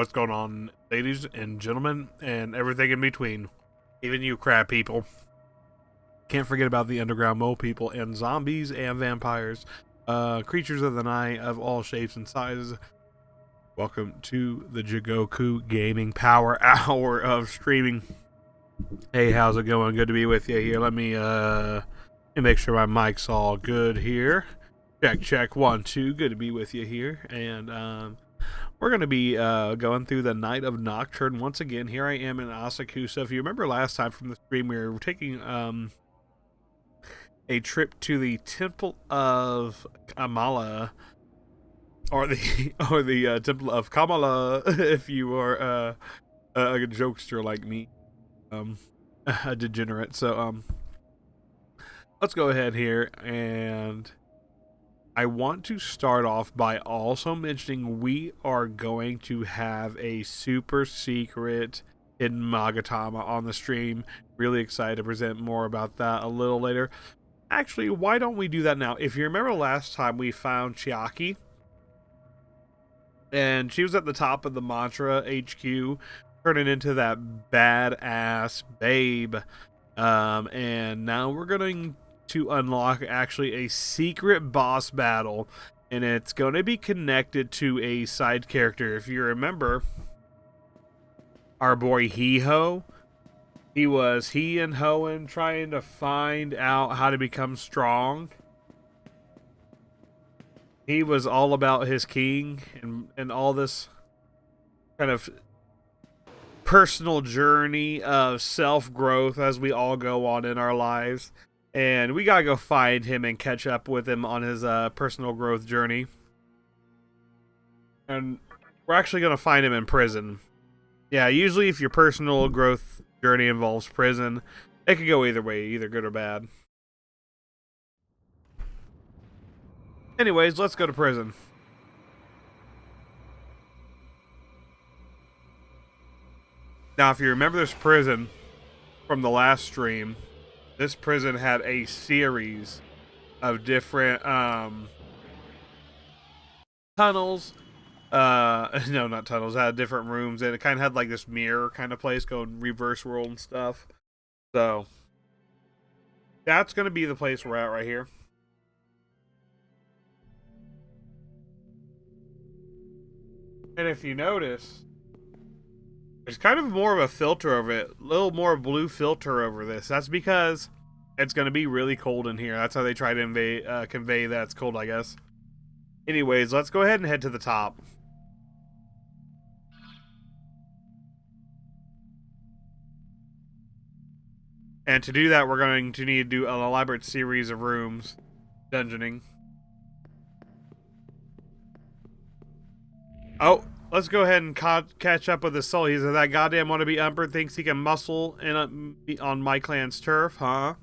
what's going on, ladies and gentlemen, and everything in between. Even you crab people. Can't forget about the underground mole people and zombies and vampires. Creatures of the night of all shapes and sizes. Welcome to the Jigoku Gaming Power Hour of streaming. Hey, how's it going? Good to be with you here. Let me make sure my mic's all good here. Check, 1, 2. Good to be with you here. And we're going to be going through the night of Nocturne once again. Here I am in Asakusa. If you remember last time from the stream, we were taking a trip to the Temple of Amala, or the Temple of Kamala, if you are a jokester like me, a degenerate. So let's go ahead here, and I want to start off by also mentioning we are going to have a super secret hidden Magatama on the stream. Really excited to present more about that a little later. Actually, why don't we do that now? If you remember last time, we found Chiaki, and she was at the top of the Mantra HQ, turning into that badass babe. And now we're going to unlock actually a secret boss battle, and it's going to be connected to a side character. If you remember, our boy Hiho, he and Hoenn trying to find out how to become strong. He was all about his king and all this kind of personal journey of self-growth as we all go on in our lives. And we gotta go find him and catch up with him on his personal growth journey. And we're actually gonna find him in prison. Yeah, usually if your personal growth journey involves prison, it could go either way, either good or bad. Anyways, let's go to prison. Now, if you remember this prison from the last stream, this prison had a series of different tunnels. No, not tunnels. It had different rooms, and it kind of had like this mirror kind of place going reverse world and stuff. So that's going to be the place we're at right here. And if you notice, there's kind of more of a filter over it, a little more blue filter over this. That's because it's going to be really cold in here. That's how they try to convey that it's cold, I guess. Anyways, let's go ahead and head to the top. And to do that, we're going to need to do an elaborate series of rooms. Dungeoning. Oh, let's go ahead and catch up with the soul. He's that goddamn wannabe Umber thinks he can muscle on my clan's turf, huh?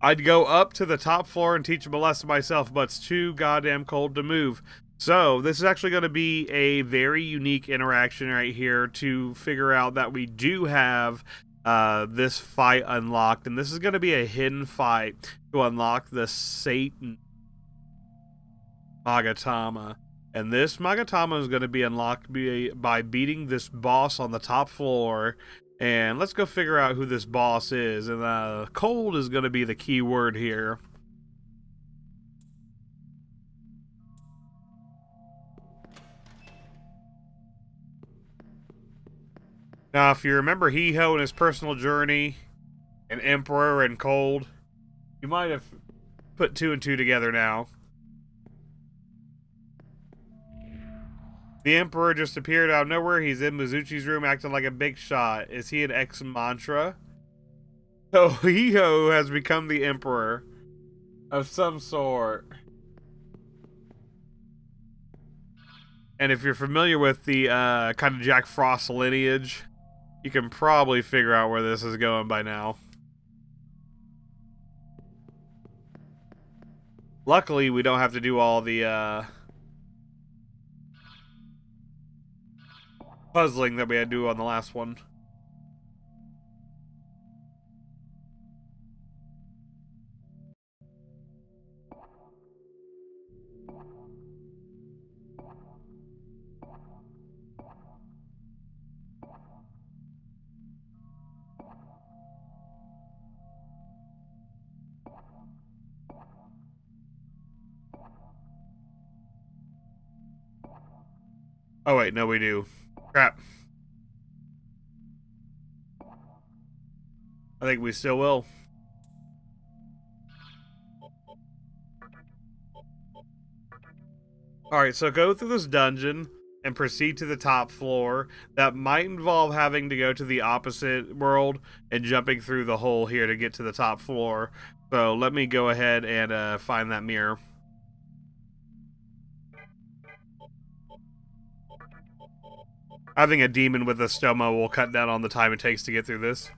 I'd go up to the top floor and teach him a lesson myself, but it's too goddamn cold to move. So, this is actually going to be a very unique interaction right here to figure out that we do have this fight unlocked, and this is going to be a hidden fight to unlock the Satan Magatama. And this Magatama is going to be unlocked by beating this boss on the top floor. And let's go figure out who this boss is. And cold is going to be the key word here. Now, if you remember Hiho and his personal journey, and Emperor and Cold, you might have put 2 and 2 together now. The Emperor just appeared out of nowhere. He's in Mizuchi's room acting like a big shot. Is he an ex-mantra? So Hiho has become the Emperor of some sort. And if you're familiar with the kind of Jack Frost lineage, you can probably figure out where this is going by now. Luckily, we don't have to do all the puzzling that we had to do on the last one. Oh wait, no we do. Crap. I think we still will. Alright, so go through this dungeon and proceed to the top floor. That might involve having to go to the opposite world and jumping through the hole here to get to the top floor. So let me go ahead and find that mirror. Having a demon with a stoma will cut down on the time it takes to get through this.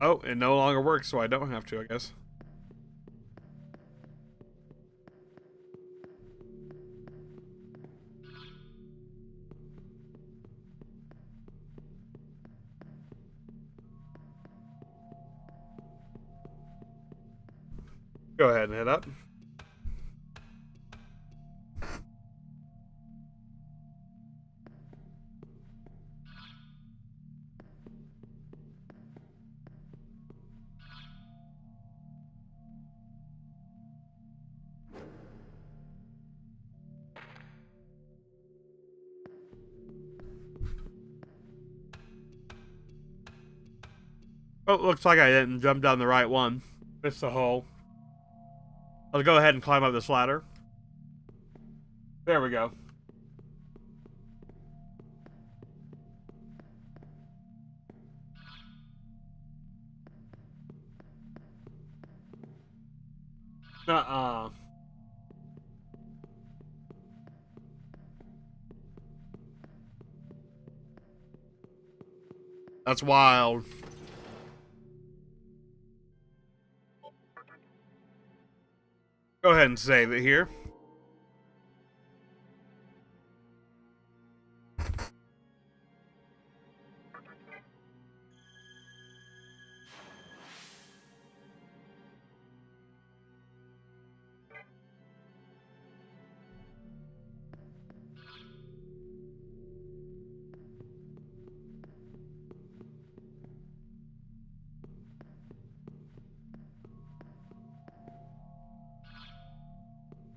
Oh, it no longer works, so I don't have to, I guess. Go ahead and head up. Oh, looks like I didn't jump down the right one. Missed the hole. I'll go ahead and climb up this ladder. There we go. Uh-uh. That's wild. Go ahead and save it here.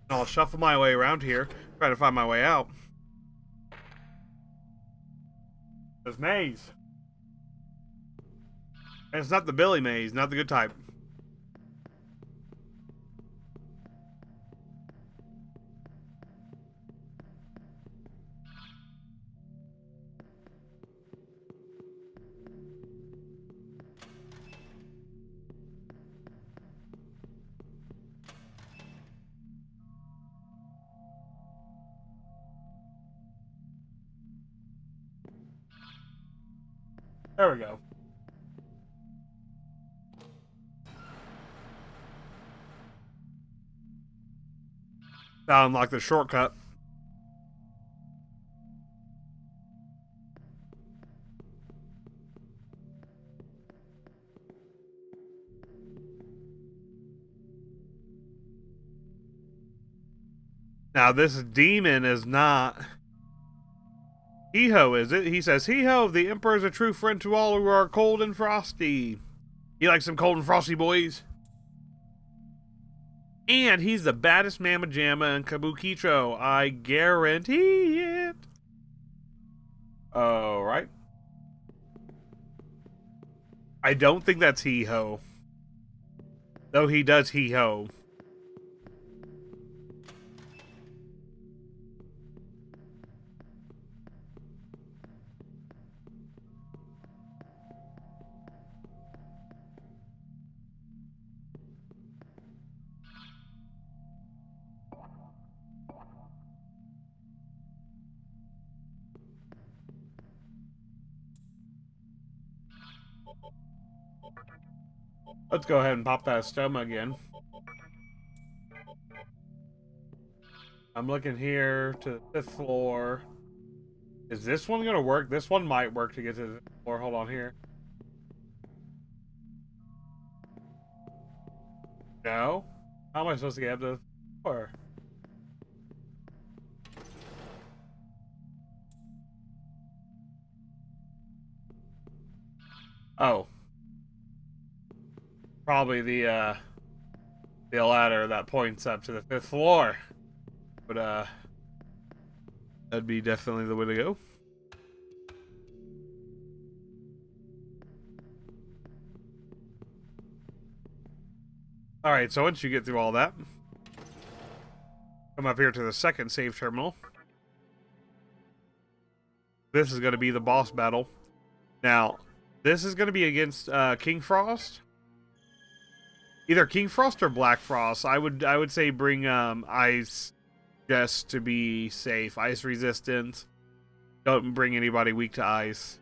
I'll shuffle my way around here, try to find my way out. There's maze. And it's not the Billy maze, not the good type. There we go. Sound like the shortcut. Now this demon is not Hee-ho, is it? He says, Hee-ho, the Emperor is a true friend to all who are cold and frosty. You like some cold and frosty, boys? And he's the baddest Mama Jamma in Kabukicho. I guarantee it. Alright. I don't think that's Hee-ho. Though he does Hee-ho. Let's go ahead and pop that stoma again. I'm looking here to the 5th floor. Is this one gonna work? This one might work to get to the 5th floor. Hold on here. No? How am I supposed to get up to the 5th floor? Oh. Probably the, the ladder that points up to the 5th floor. But that'd be definitely the way to go. Alright, so once you get through all that, come up here to the 2nd save terminal. This is going to be the boss battle. Now, this is going to be against King Frost. Either King Frost or Black Frost. I would say bring ice just to be safe. Ice resistant. Don't bring anybody weak to ice.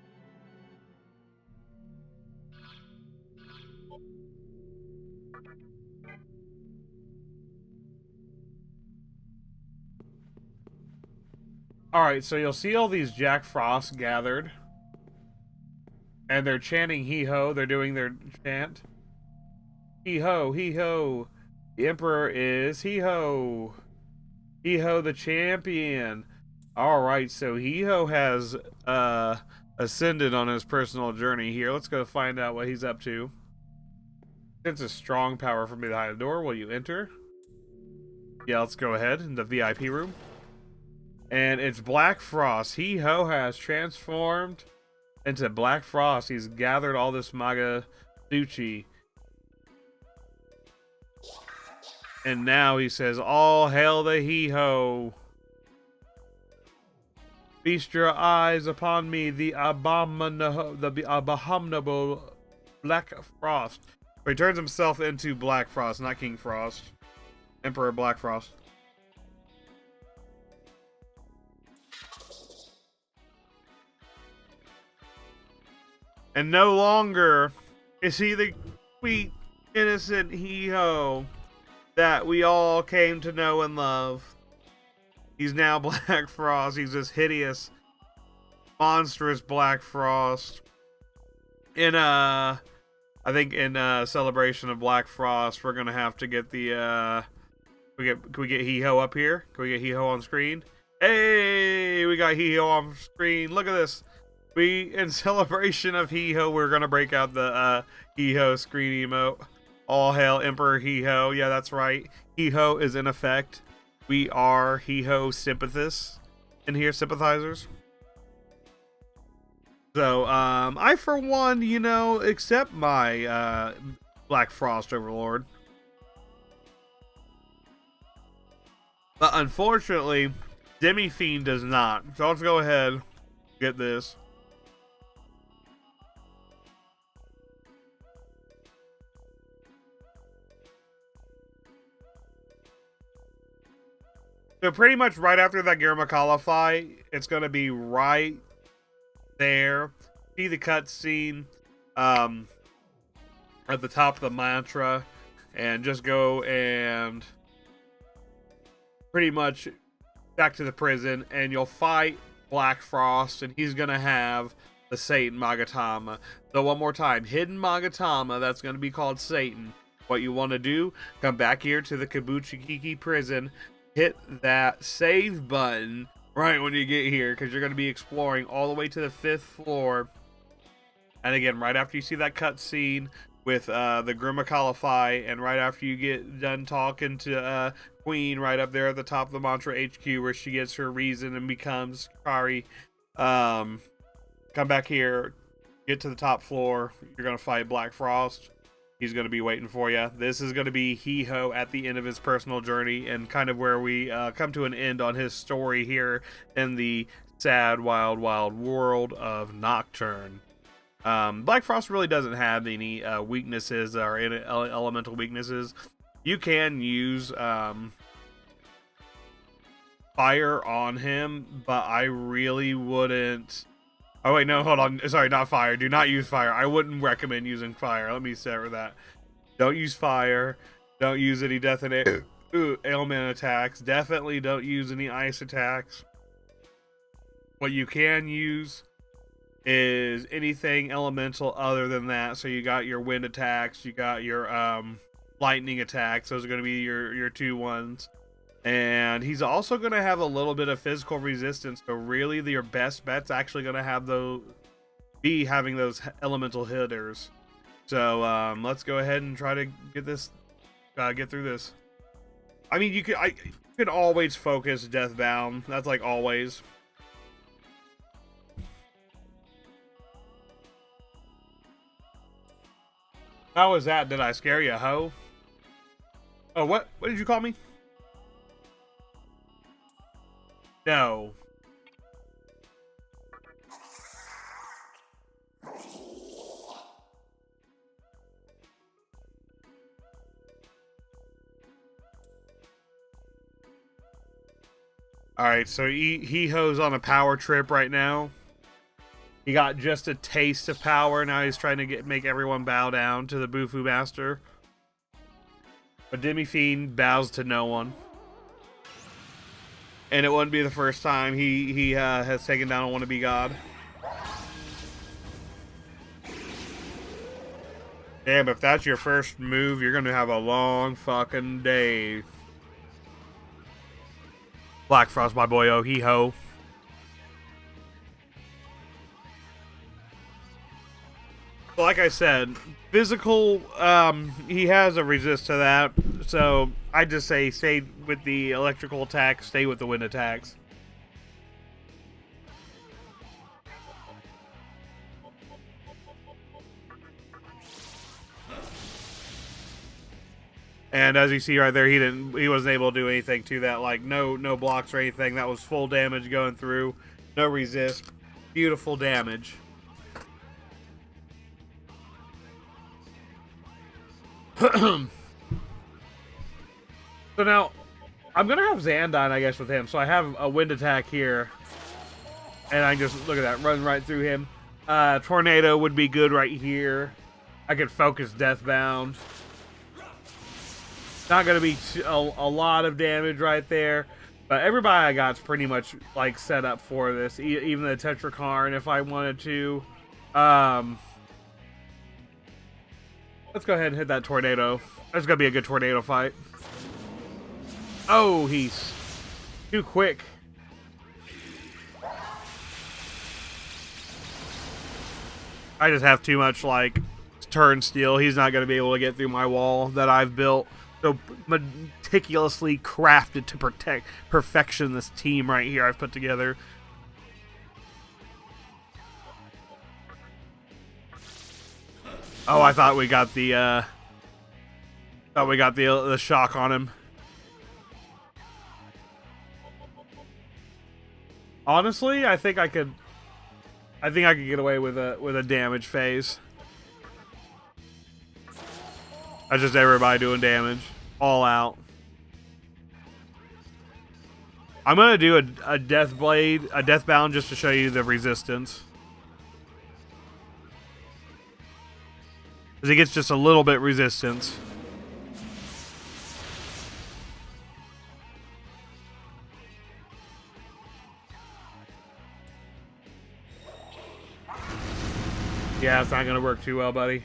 Alright, so you'll see all these Jack Frosts gathered. And they're chanting hee-ho. They're doing their chant. Hee-ho, hee-ho. The Emperor is hee-ho. Hee-ho the champion. Alright, so hee-ho has ascended on his personal journey here. Let's go find out what he's up to. Sense a strong power from behind the door. Will you enter? Yeah, let's go ahead in the VIP room. And it's Black Frost. Hee-ho has transformed into Black Frost. He's gathered all this Magatama. And now he says, all hail the hee-ho. Feast your eyes upon me, the abominable Black Frost. He turns himself into Black Frost, not King Frost. Emperor Black Frost. And no longer is he the sweet, innocent hee-ho that we all came to know and love. He's now Black Frost. He's this hideous, monstrous Black Frost. I think in celebration of Black Frost, we're gonna have to get the can we get hee-ho up here? Can we get hee-ho on screen? Hey, we got hee-ho on screen. Look at this. In celebration of hee-ho, we're gonna break out the hee-ho screen emote. All hail Emperor hee-ho. Yeah, that's right. Hee-ho is in effect. We are hee-ho sympathists in here, sympathizers. So, I for one, accept my Black Frost Overlord. But unfortunately, Demi-Fiend does not. So let's go ahead, get this. So pretty much right after that Garimakala fight, it's going to be right there. See the cutscene at the top of the mantra, and just go and pretty much back to the prison, and you'll fight Black Frost, and he's going to have the Satan Magatama. So one more time, hidden Magatama, that's going to be called Satan. What you want to do, come back here to the Kabuchikiki prison, hit that save button right when you get here, because you're going to be exploring all the way to the 5th floor. And again, right after you see that cutscene with the Grimmakala fight, and right after you get done talking to Queen right up there at the top of the Mantra HQ, where she gets her reason and becomes Kari, come back here, get to the top floor. You're going to fight Black Frost. He's going to be waiting for you. This is going to be hee-ho at the end of his personal journey, and kind of where we come to an end on his story here in the sad, wild, wild world of Nocturne. Black Frost really doesn't have any weaknesses or any elemental weaknesses. You can use fire on him, but I really wouldn't. Oh wait, no, hold on. Sorry, not fire. Do not use fire. I wouldn't recommend using fire. Let me sever that. Don't use fire. Don't use any death and ailment attacks. Definitely don't use any ice attacks. What you can use is anything elemental other than that. So you got your wind attacks. You got your lightning attacks. Those are going to be your two ones. And he's also going to have a little bit of physical resistance. So really, your best bet's actually going to have having those elemental hitters. So let's go ahead and try to get this Get through this. I mean, you could always focus Deathbound. That's like always. How was that? Did I scare you, ho? Oh, what? What did you call me? No. Alright, so he-ho's on a power trip right now. He got just a taste of power. Now he's trying to make everyone bow down to the Bufu Master. But Demi-Fiend bows to no one. And it wouldn't be the first time he has taken down a wannabe god. Damn, if that's your first move, you're gonna have a long fucking day. Black Frost, my boy, oh he-ho. Like I said, physical, he has a resist to that, so I just say stay with the electrical attacks, stay with the wind attacks. And as you see right there, he wasn't able to do anything to that, like no blocks or anything. That was full damage going through, no resist, beautiful damage. So now, I'm gonna have Zandine, I guess, with him. So I have a wind attack here, and I can just look at that, run right through him. Tornado would be good right here. I could focus Deathbound. Not gonna be a lot of damage right there, but everybody I got's pretty much like set up for this. Even the Tetrakarn, if I wanted to. Let's go ahead and hit that tornado. That's gonna be a good tornado fight. Oh, he's too quick. I just have too much like turn steel. He's not gonna be able to get through my wall that I've built. So meticulously crafted to protect perfection this team right here I've put together. Oh, I thought we got the the shock on him. Honestly, I think I could get away with a damage phase. That's just everybody doing damage. All out. I'm gonna do a death blade, a deathbound, just to show you the resistance. Because he gets just a little bit resistance. Yeah, it's not gonna work too well, buddy.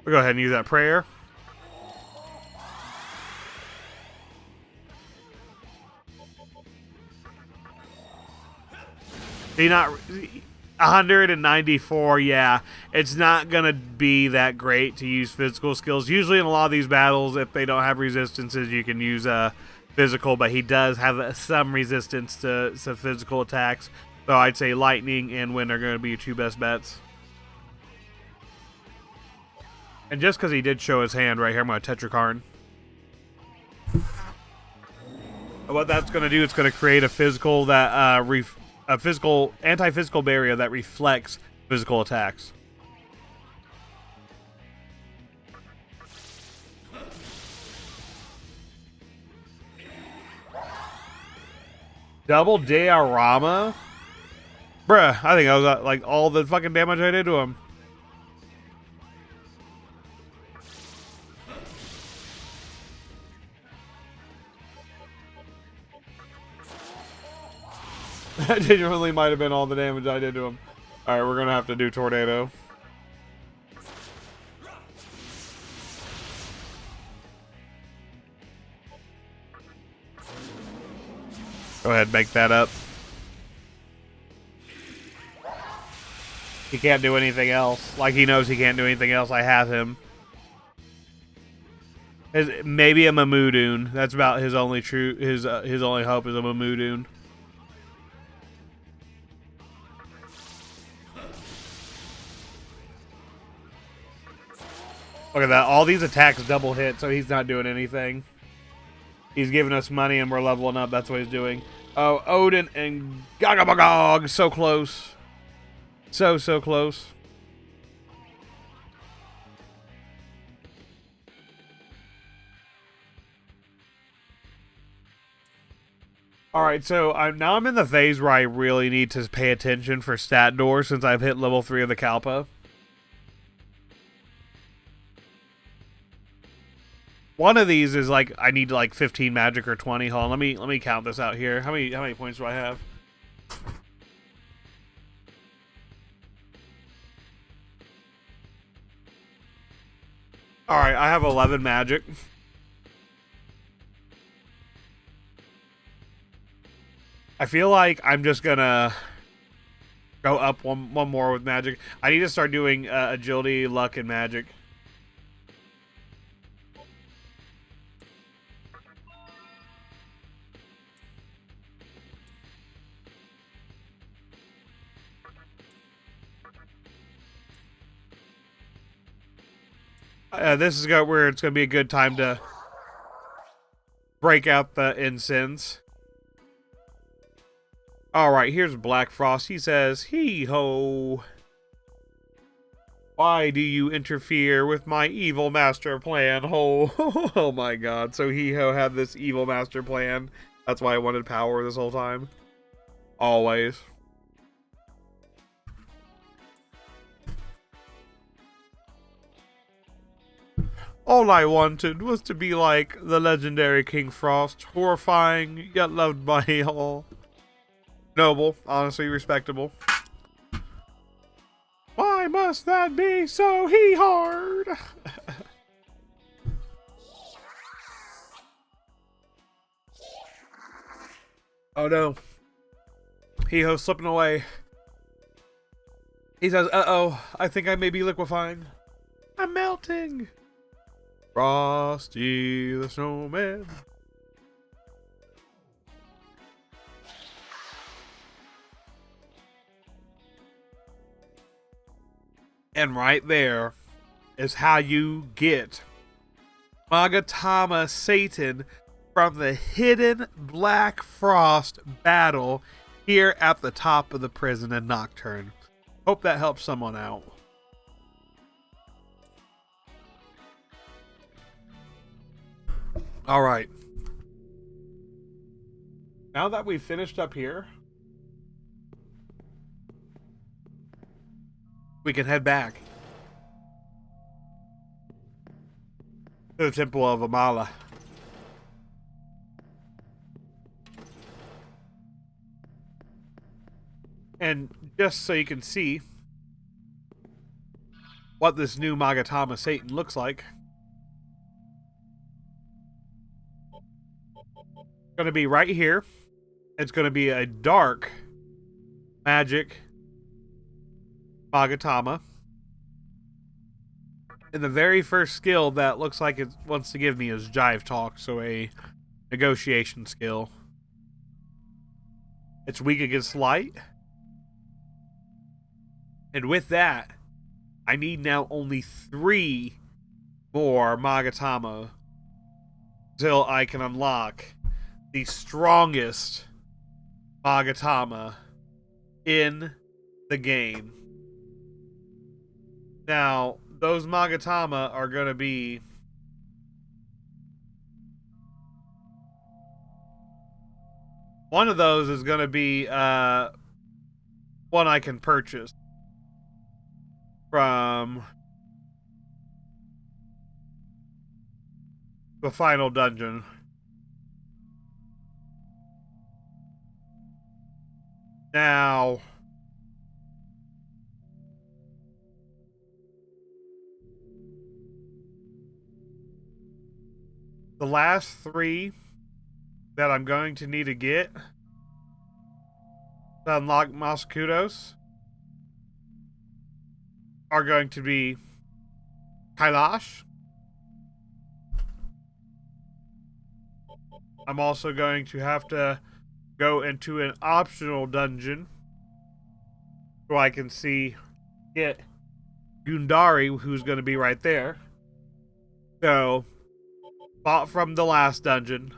We'll go ahead and use that prayer. See, not 194. Yeah, it's not gonna be that great to use physical skills. Usually, in a lot of these battles, if they don't have resistances, you can use physical. But he does have some resistance to physical attacks. So I'd say lightning and wind are going to be your two best bets. And just because he did show his hand right here, I'm going to Tetrakarn. What that's going to do, it's going to create a physical that anti-physical barrier that reflects physical attacks. Double diorama? Bruh, I think I was like all the fucking damage I did to him. That genuinely might have been all the damage I did to him. Alright, we're gonna have to do tornado. Go ahead, make that up. He can't do anything else. Like, he knows he can't do anything else. I have him. Maybe a Mamudoon. That's about his only his only hope is a Mamudoon. Look at that. All these attacks double hit, so he's not doing anything. He's giving us money and we're leveling up. That's what he's doing. Oh, Odin and Gagabagog. So close. So close. Alright, so now I'm in the phase where I really need to pay attention for stat doors since I've hit level 3 of the Kalpa. One of these is like I need like 15 magic or 20. Hold on, let me count this out here. How many points do I have? Alright, I have 11 magic. I feel like I'm just gonna go up one more with magic. I need to start doing agility, luck, and magic. This is where it's going to be a good time to break out the incense. Alright, here's Black Frost. He says, "Hee-ho. Why do you interfere with my evil master plan?" Oh my god. So Hee-ho had this evil master plan. That's why I wanted power this whole time. Always. All I wanted was to be like the legendary King Frost, horrifying, yet loved by all. Noble, honestly respectable. Why must that be so hard? Oh no. Hee-ho's slipping away. He says, "Uh-oh, I think I may be liquefying. I'm melting." Frosty the Snowman. And right there is how you get Magatama Satan from the hidden Black Frost battle here at the top of the prison in Nocturne. Hope that helps someone out. Alright. Now that we've finished up here, we can head back to the Temple of Amala. And just so you can see what this new Magatama Satan looks like, it's going to be right here. It's going to be a dark magic Magatama. And the very first skill that looks like it wants to give me is Jive Talk, so a negotiation skill. It's weak against light. And with that, I need now only 3 more Magatama till I can unlock the strongest Magatama in the game. Now, those Magatama are going to be one of those is going to be one I can purchase from the final dungeon. Now, the last 3 that I'm going to need to get to unlock Maskudos are going to be Kailash. I'm also going to have to go into an optional dungeon so I can get Gundari, who's going to be right there. So, bought from the last dungeon,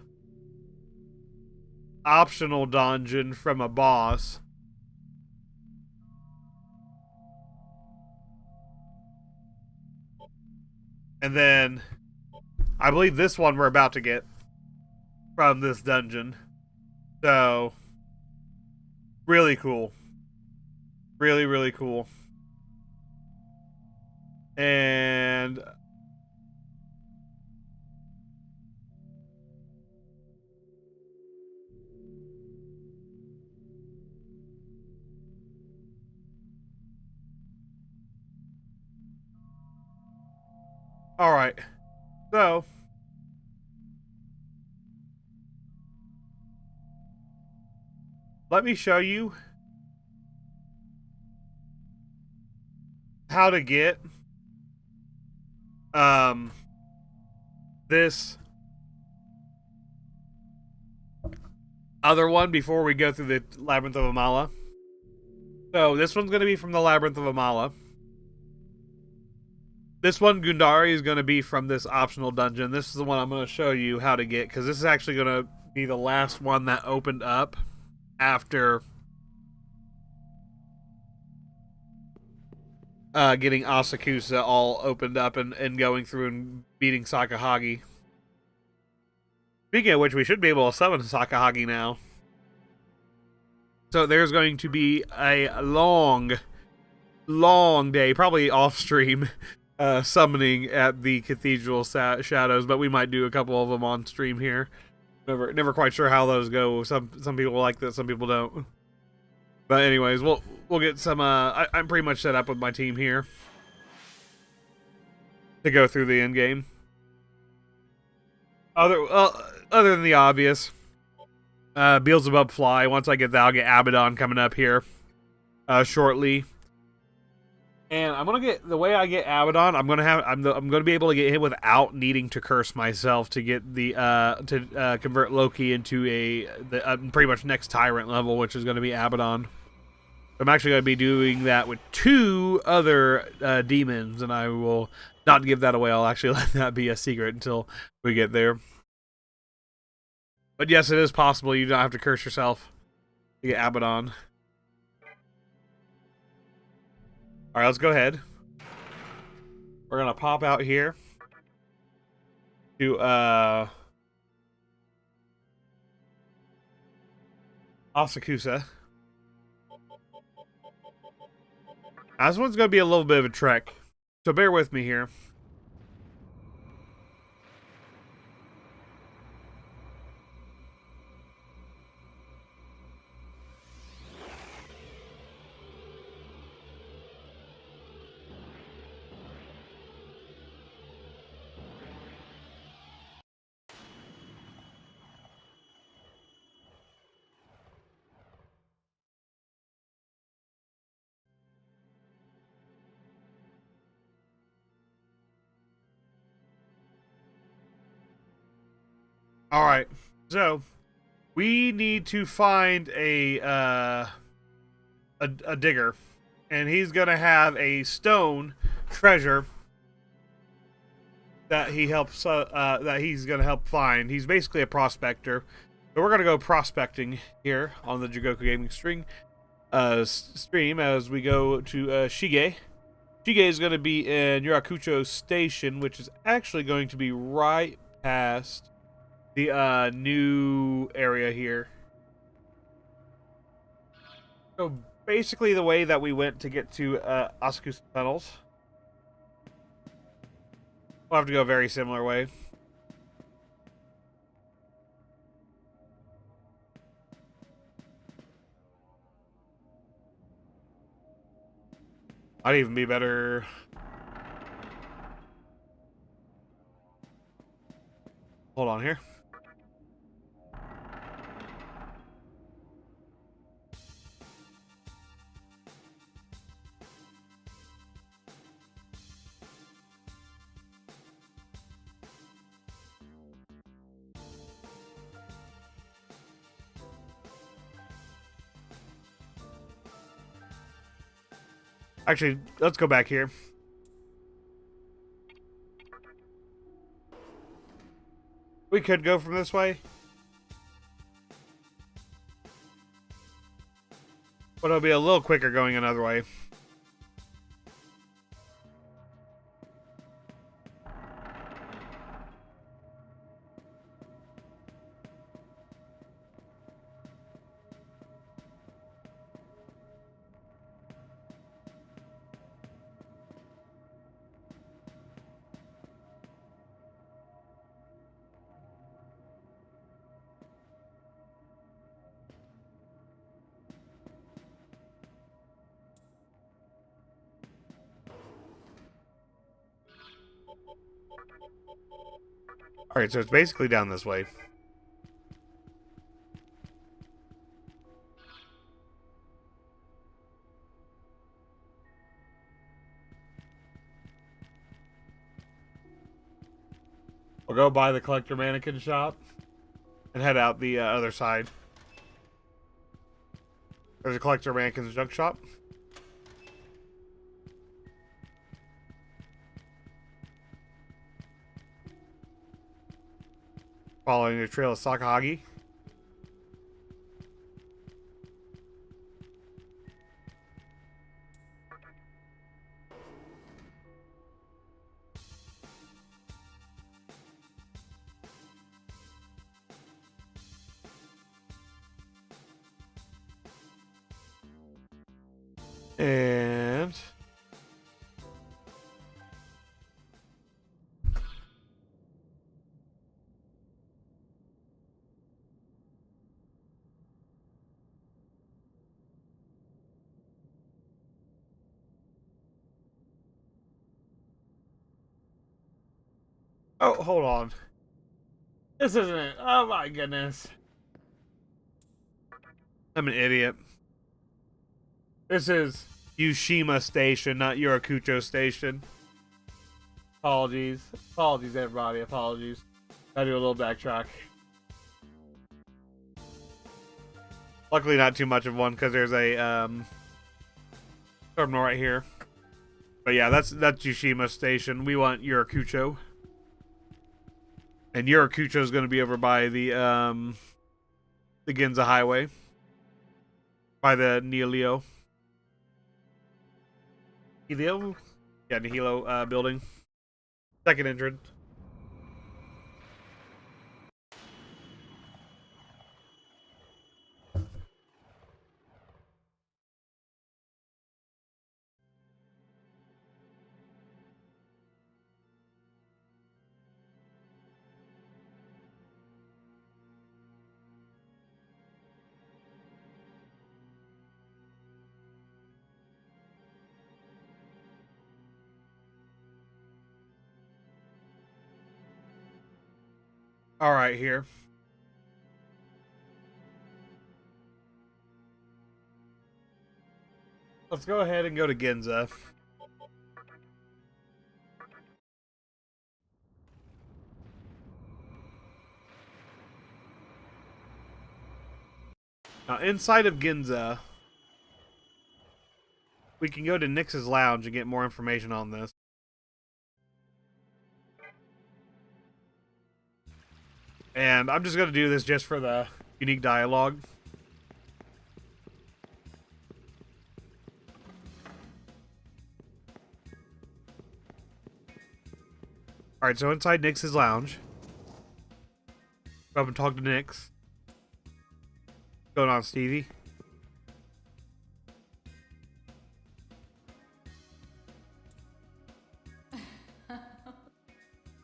optional dungeon from a boss, and then I believe this one we're about to get from this dungeon. So, really cool. Really, really cool. And all right. So, let me show you how to get this other one before we go through the Labyrinth of Amala. So this one's going to be from the Labyrinth of Amala. This one, Gundari, is going to be from this optional dungeon. This is the one I'm going to show you how to get, because this is actually going to be the last one that opened up after getting Asakusa all opened up and going through and beating Sakahagi. Speaking of which, we should be able to summon Sakahagi now. So there's going to be a long day, probably off stream, summoning at the Cathedral Shadows, but we might do a couple of them on stream here. Never quite sure how those go. Some people like that, some people don't. But anyways, we'll get some. I'm pretty much set up with my team here to go through the end game. Other than the obvious, Beelzebub Fly. Once I get that, I'll get Abaddon coming up here shortly. And I'm gonna get, the way I get Abaddon, I'm gonna be able to get him without needing to curse myself to get the convert Loki into the pretty much next tyrant level, which is gonna be Abaddon. I'm actually gonna be doing that with 2 other demons, and I will not give that away. I'll actually let that be a secret until we get there. But yes, it is possible. You don't have to curse yourself to get Abaddon. Alright, let's go ahead. We're gonna pop out here to Asakusa. Now, this one's gonna be a little bit of a trek, so bear with me here. Alright, so we need to find a digger, and he's gonna have a stone treasure that he helps that he's gonna help find. He's basically a prospector, so we're gonna go prospecting here on the Jigoku Gaming stream as we go to Shige. Shige is gonna be in Yurakucho Station, which is actually going to be right past the new area here. So basically the way that we went to get to Asakusa Tunnels, we'll have to go a very similar way. Might even be better. Hold on here. Actually, let's go back here. We could go from this way. But it'll be a little quicker going another way. Alright, so it's basically down this way. We'll go by the collector mannequin shop and head out the other side. There's a collector mannequin's junk shop. Following the trail of Sakahagi. And oh, hold on. This isn't it. Oh my goodness. I'm an idiot. This is Yushima Station, not Yurakucho Station. Apologies. Apologies, everybody. Apologies. Gotta do a little backtrack. Luckily, not too much of one, because there's a terminal right here. But yeah, that's Yushima Station. We want Yurakucho. And Yurakucho is going to be over by the Ginza Highway. By the Nihilo. Nihilo? Yeah, Nihilo building. Second entrance. All right, here. Let's go ahead and go to Ginza. Now, inside of Ginza, we can go to Nyx's Lounge and get more information on this. And I'm just going to do this just for the unique dialogue. Alright, so inside Nyx's Lounge. Go up and talk to Nyx. What's going on, Stevie?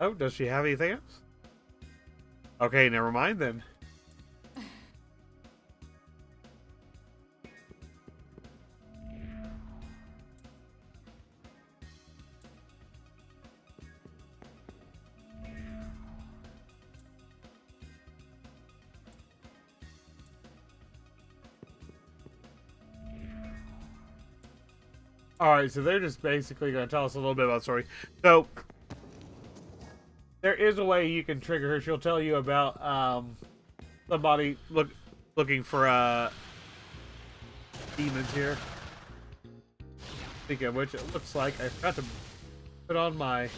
Oh, does she have anything else? Okay, never mind then. Alright, so they're just basically going to tell us a little bit about the story. So, there is a way you can trigger her. She'll tell you about somebody looking for demons here. Speaking of which, it looks like I forgot to put on my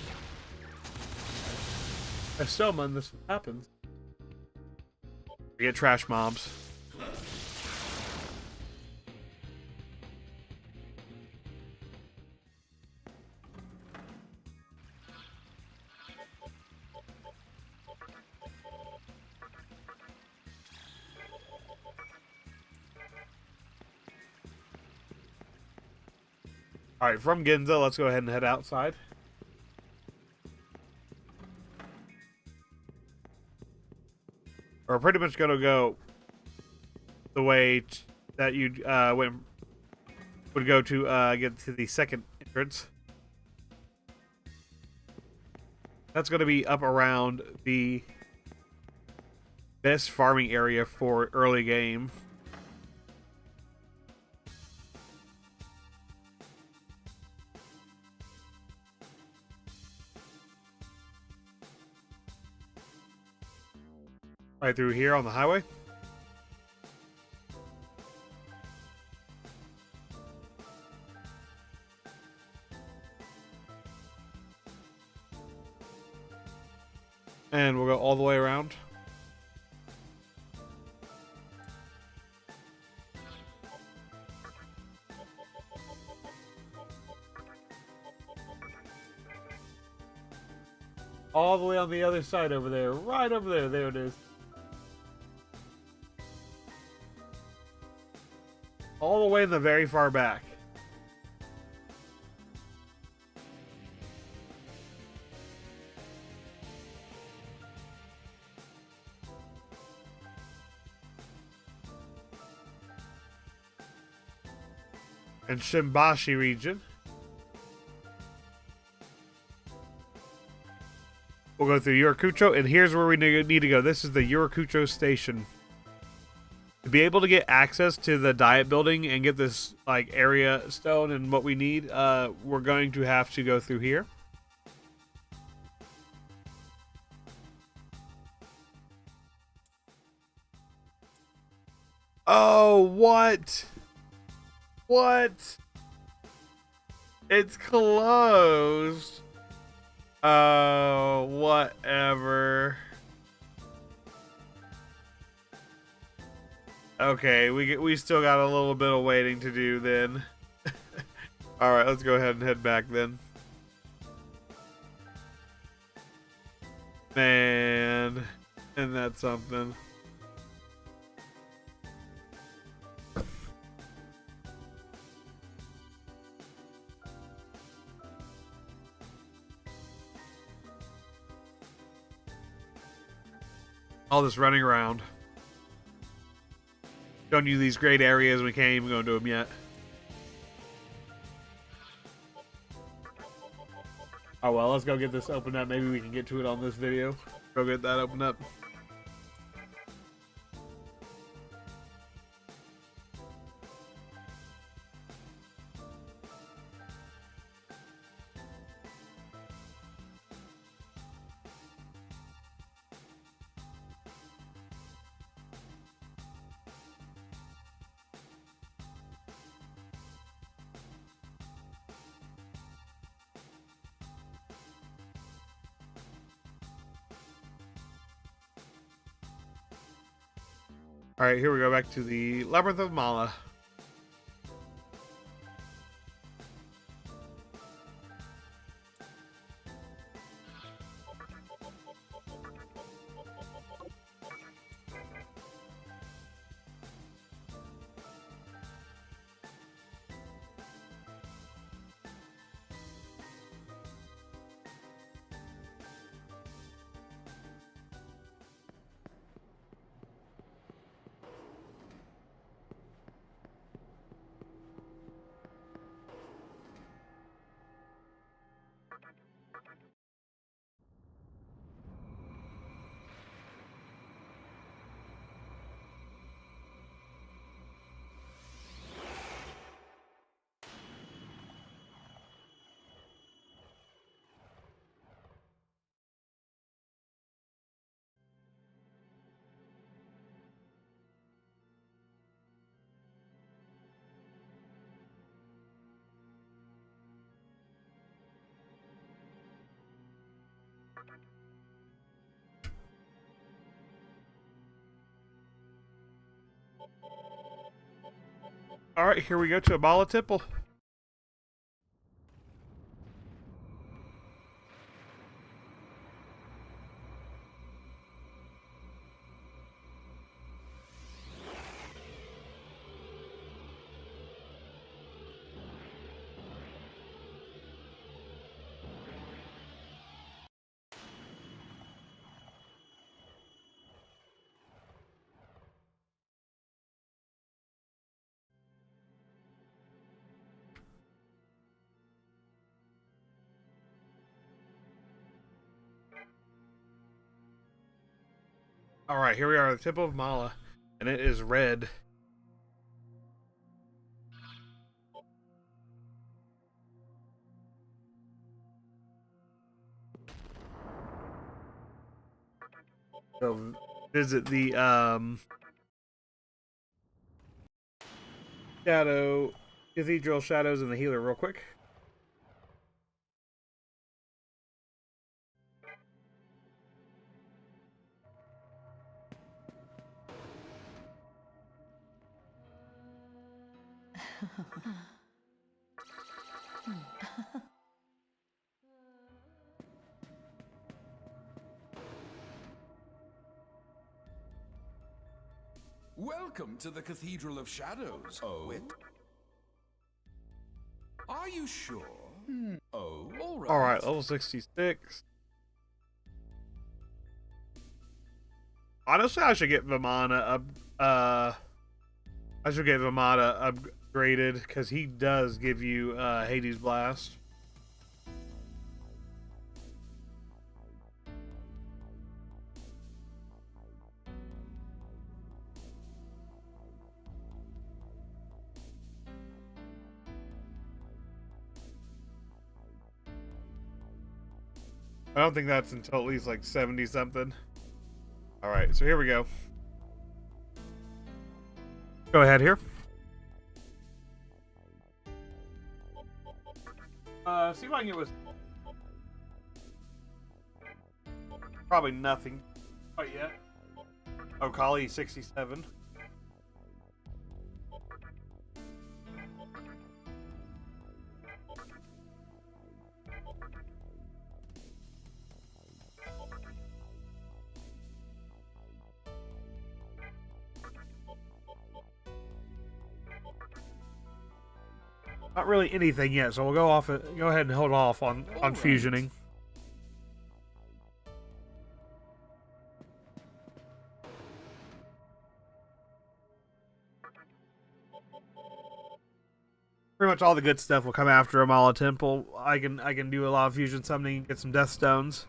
Soma and this happens. We get trash mobs. Alright, from Ginza, let's go ahead and head outside. We're pretty much going to go the way that you would go to get to the second entrance. That's going to be up around the best farming area for early game. Right through here on the highway. And we'll go all the way around. All the way on the other side over there. Right over there. There it is. All the way in the very far back. And Shimbashi region. We'll go through Yurakucho, and here's where we need to go. This is the Yurakucho station. To be able to get access to the diet building and get this like area stone and what we need, we're going to have to go through here. Oh, what? What? It's closed. Oh, whatever. Okay, we still got a little bit of waiting to do then. All right, let's go ahead and head back then. Man, isn't that something? All this running around. Showing you these great areas, we can't even go into them yet. Oh well, let's go get this opened up. Maybe we can get to it on this video. Go get that opened up. Alright, here we go back to the Labyrinth of Amala. Alright, here we go to Amala Temple. Alright, here we are at the Temple of Amala, and it is red. So visit the Shadow Cathedral Shadows and the Healer real quick. Welcome to the Cathedral of Shadows. Oh? Are you sure? Oh, alright. Alright, level 66. Honestly, I should get Vimana upgraded, because he does give you Hades Blast. I don't think that's until at least like 70 something. Alright, so here we go. Go ahead here. See if I can get with... Probably nothing quite yet. Oh, Kali 67. Not really anything yet, so we'll go ahead and hold off on fusioning. Pretty much all the good stuff will come after Amala Temple. I can do a lot of fusion summoning, get some death stones.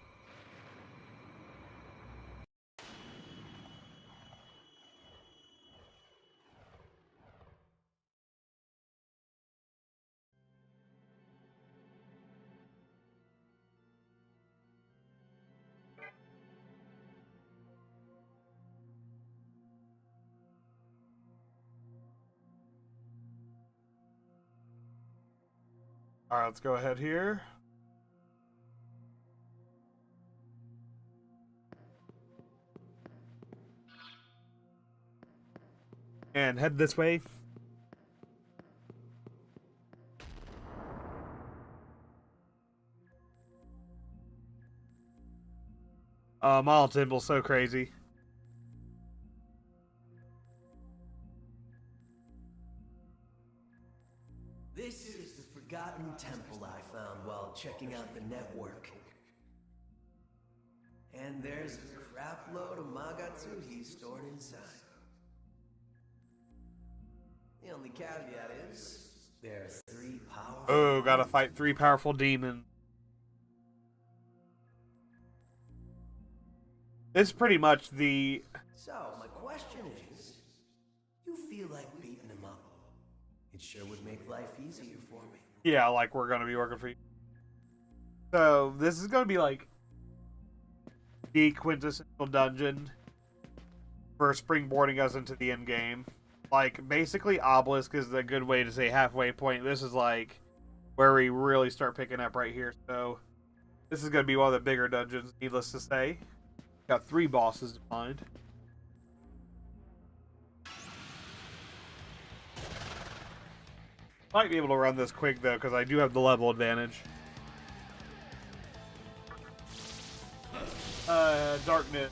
Alright, let's go ahead here. And head this way. Amala Temple's so crazy. This is the forgotten temple I found while checking out the network. And there's a crap load of Magatsuhi stored inside. The only caveat is, there are 3 powerful... Oh, gotta fight 3 powerful demons. This is pretty much the... So, my question is, you feel like beating him up? It sure would make life easier for me. Yeah, like we're gonna be working for you. So, this is gonna be like the quintessential dungeon for springboarding us into the end game. Like, basically, Obelisk is a good way to say halfway point. This is like where we really start picking up right here. So, This is going to be one of the bigger dungeons, needless to say. Got 3 bosses to find. Might be able to run this quick, though, because I do have the level advantage. Darkness.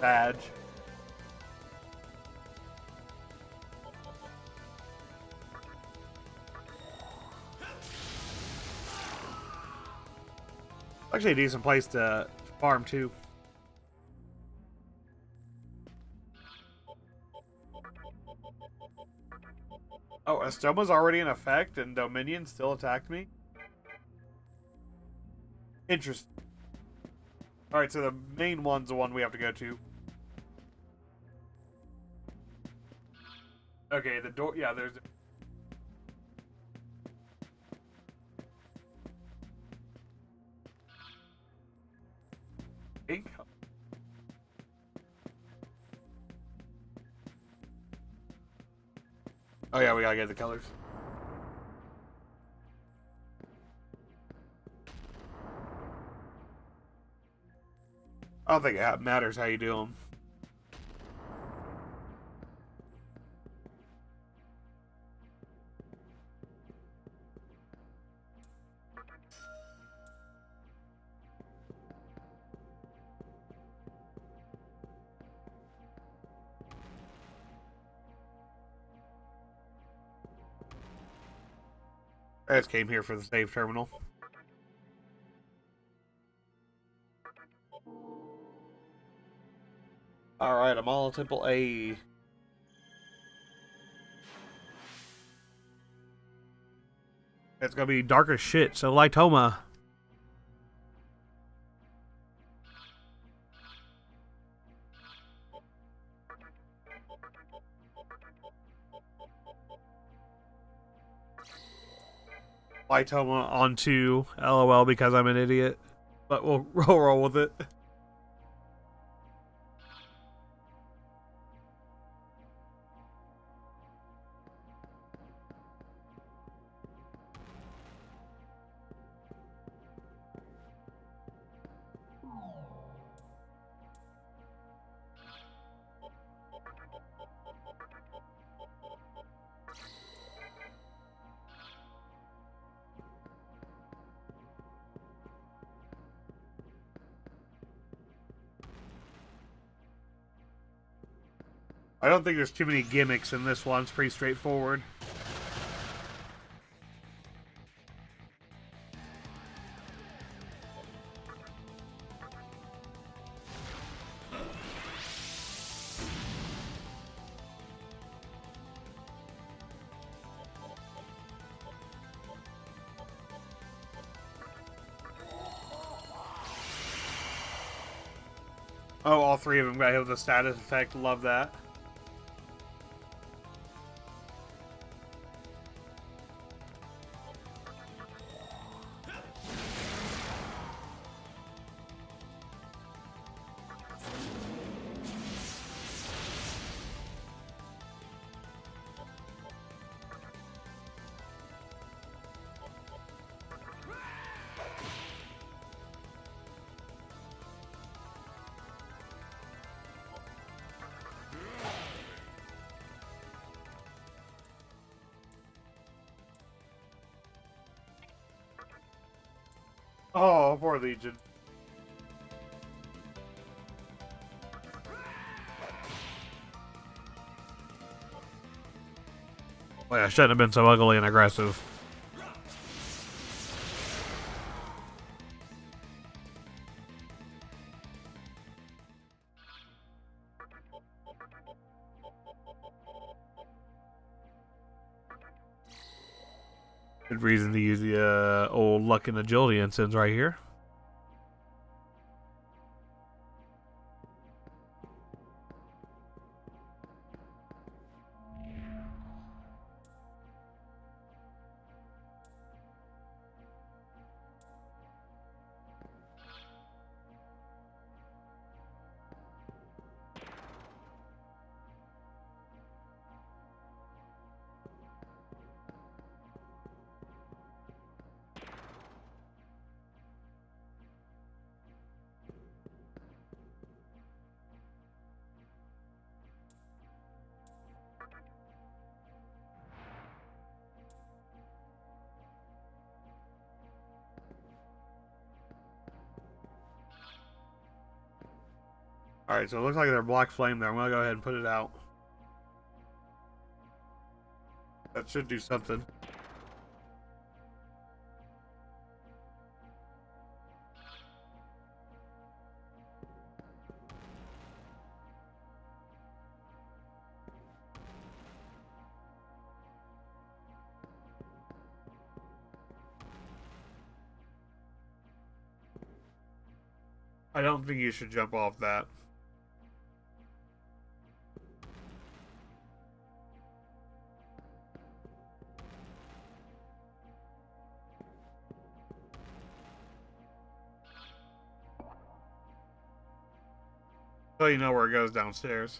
Badge. Actually a decent place to farm, too. Oh, Estoma's already in effect and Dominion still attacked me? Interesting. Alright, so the main one's the one we have to go to. Okay, the door... Yeah, there's... Pink? Oh yeah, we gotta get the colors. I don't think it matters how you do them. I just came here for the save terminal. Alright, Amala Temple A. It's gonna be dark as shit, so Lightoma. Lightoma onto LOL because I'm an idiot. But we'll roll with it. I don't think there's too many gimmicks in this one. It's pretty straightforward. Oh, all 3 of them got hit with a status effect. Love that. Oh, poor Legion. Well, I shouldn't have been so ugly and aggressive. Good reason to use the old luck and agility incense right here. Alright, so it looks like there's a black flame there. I'm gonna go ahead and put it out. That should do something. I don't think you should jump off that. So you know where it goes downstairs.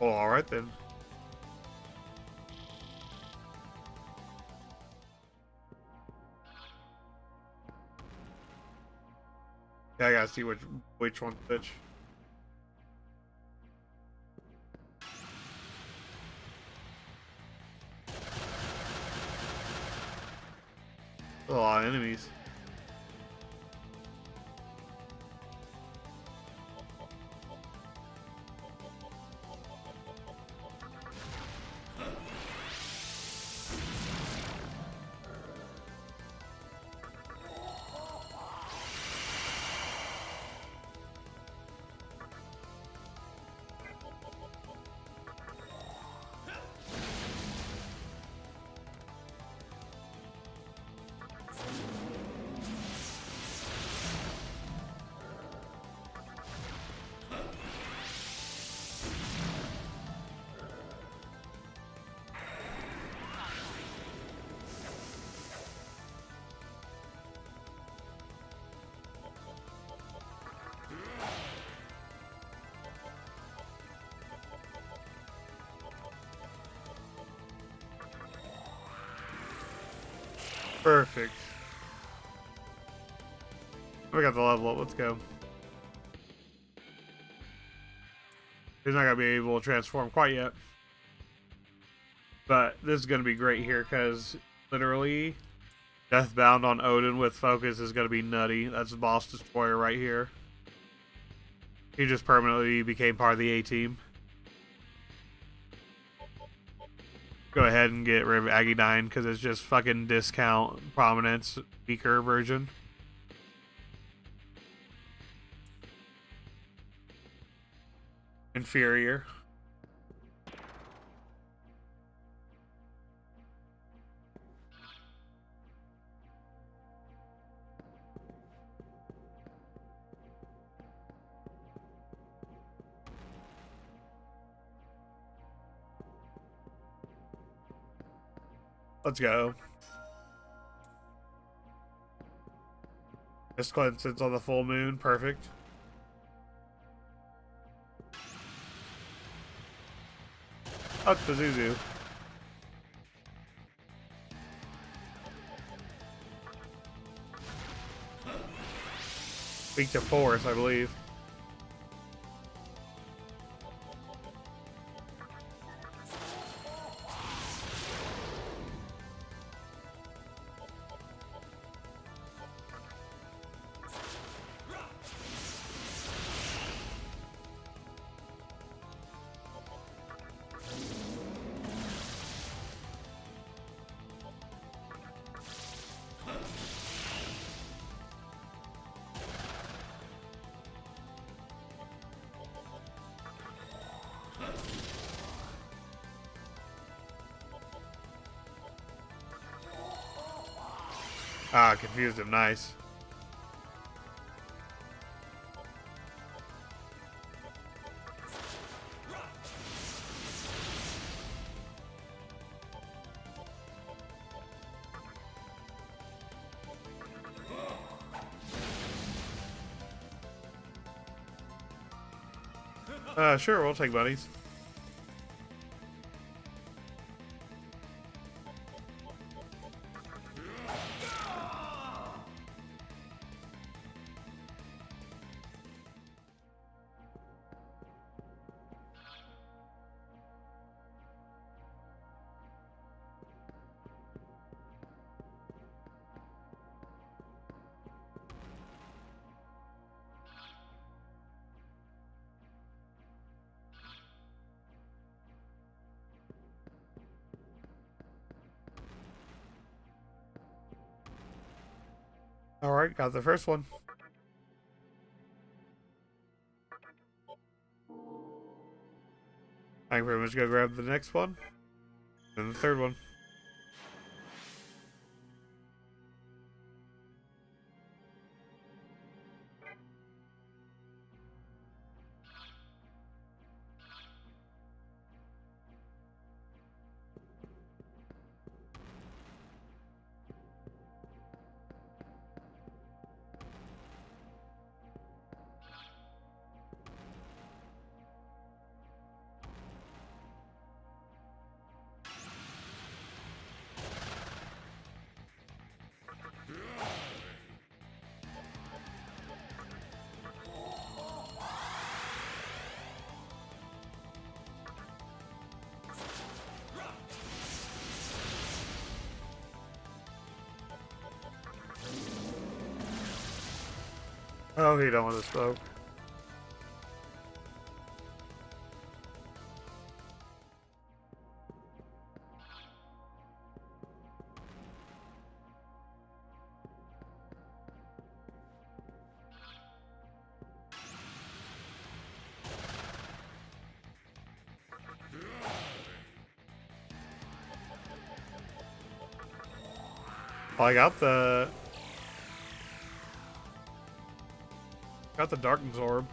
Oh, alright then. Yeah, I gotta see which one's which. A lot of enemies. Perfect. We got the level up. Let's go. He's not gonna be able to transform quite yet, but this is gonna be great here because literally, Deathbound on Odin with focus is gonna be nutty. That's Boss Destroyer right here. He just permanently became part of the A team. Go ahead and get rid of Aggydine because it's just fucking discount prominence weaker version. Inferior. Let's go. This cleanses on the full moon. Perfect. Up the Zuzu. Weak to force, I believe. Ah, confused him. Nice. Sure, we'll take buddies. Alright, got the first one. I can pretty much go grab the next one. And the third one. Oh, he don't want to smoke. Oh, I got the darkness orb.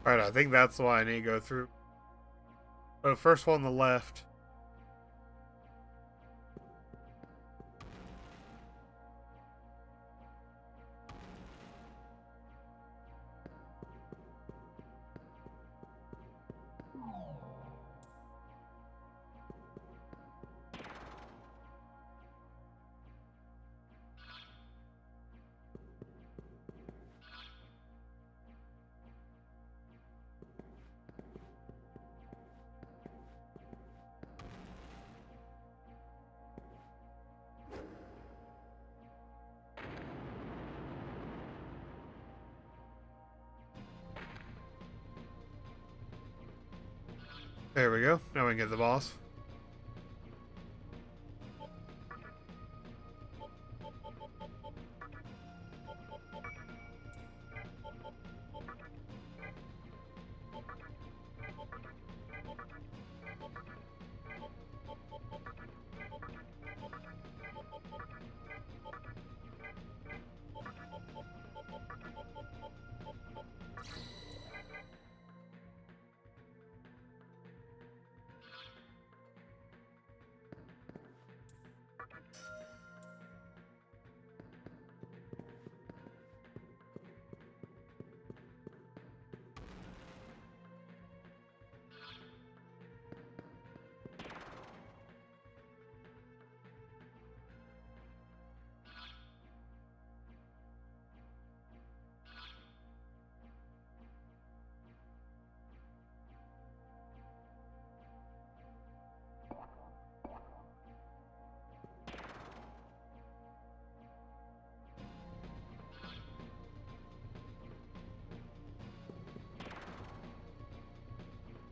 Alright, I think that's why I need to go through. The first one on the left. There we go. Now we can get the boss.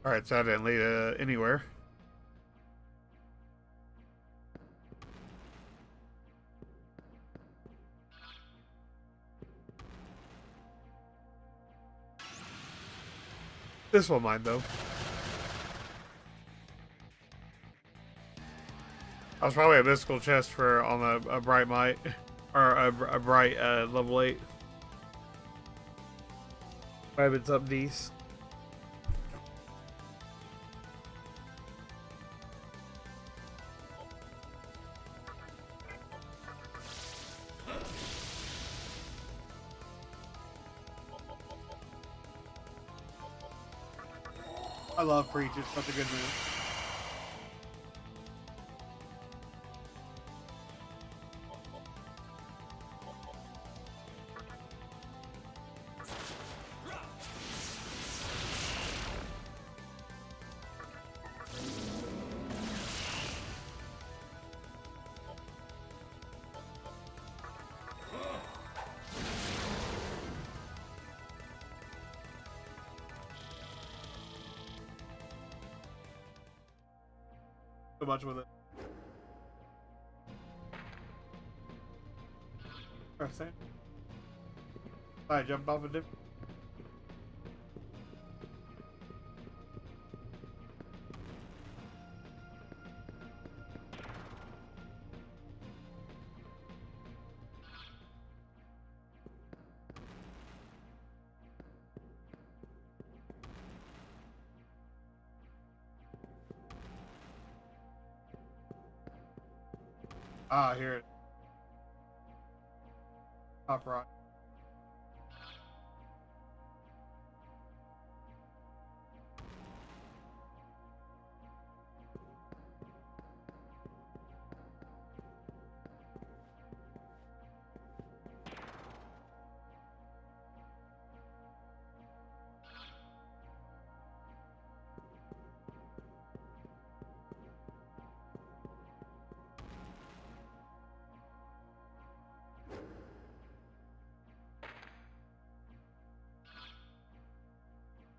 Alright, so that didn't lead anywhere. This one mine though. I was probably a mystical chest for on a bright might or a bright level 8. Maybe it's up these. I love Preach, it's such a good move. So much with it. I jumped off a different. Ah, here it is. Top right.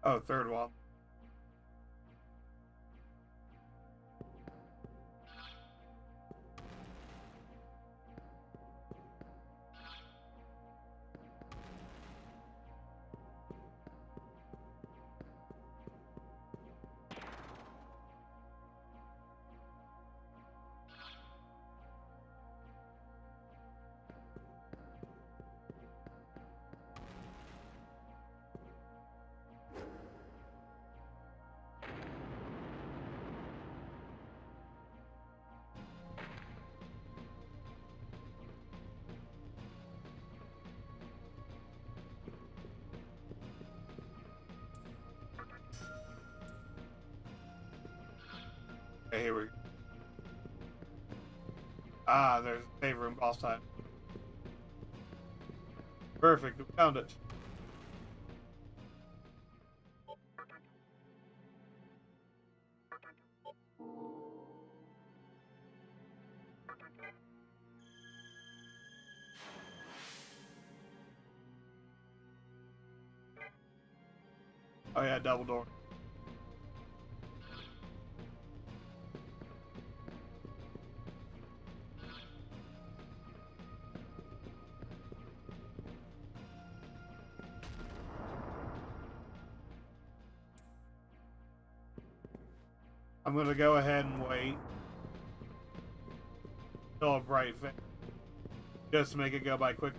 Oh, third wall. Okay, here we go. Ah, there's a save room boss time. Perfect, we found it. Oh yeah, double door. I'm gonna go ahead and wait until a bright finish, just to make it go by quick.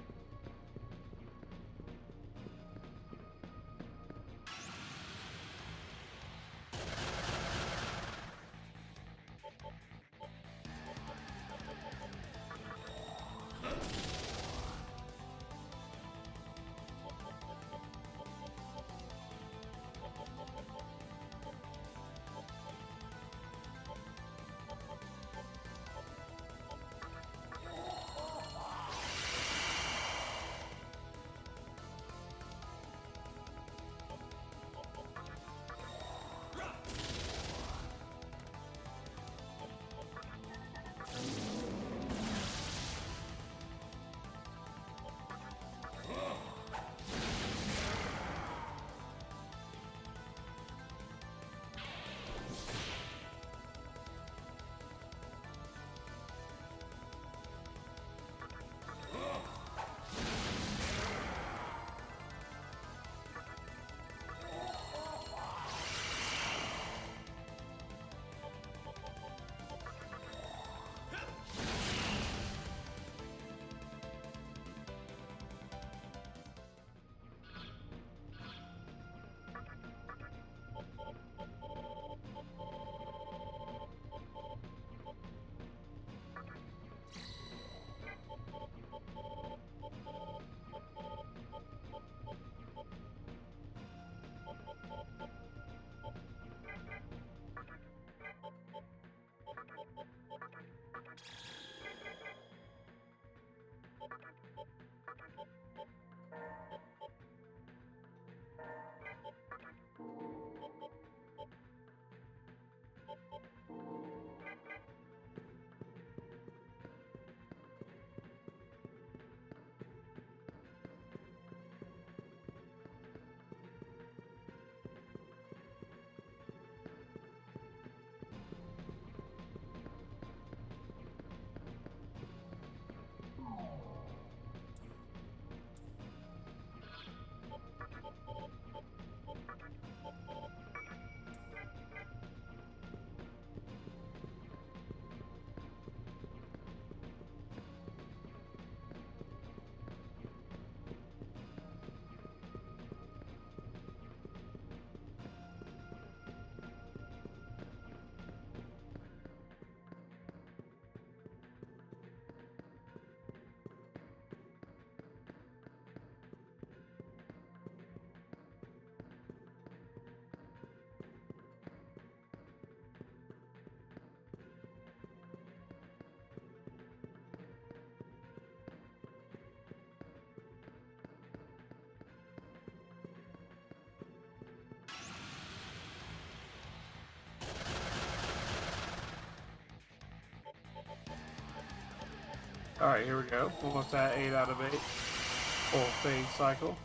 Alright, here we go. Almost at 8 out of 8. Full phase cycle.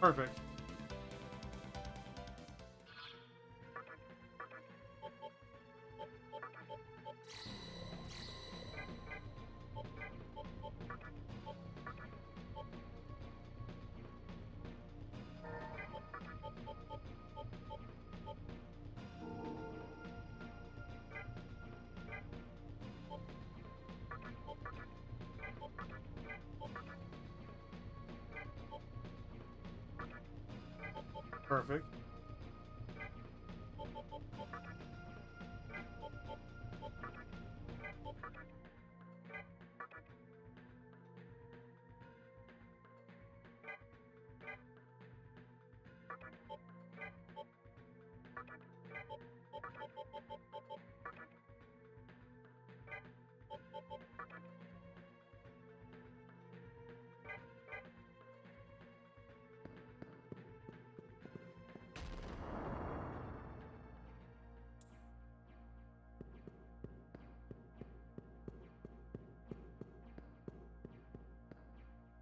Perfect. Perfect.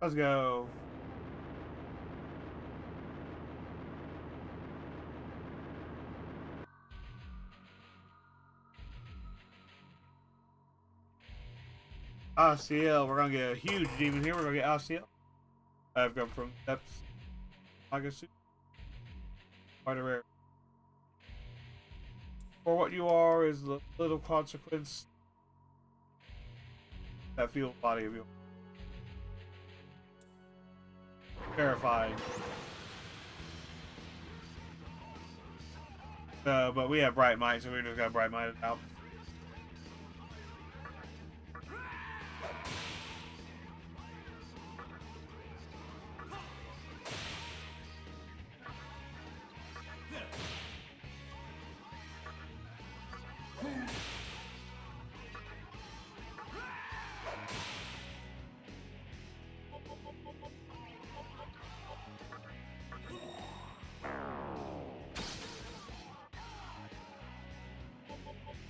Let's go. ACL, we're gonna get a huge demon here. We're gonna get ACL. I've come from depths. I guess quite a rare. For what you are is the little consequence that fuels the body of you. Terrifying. But we have Bright Might, so we just got Bright Might out.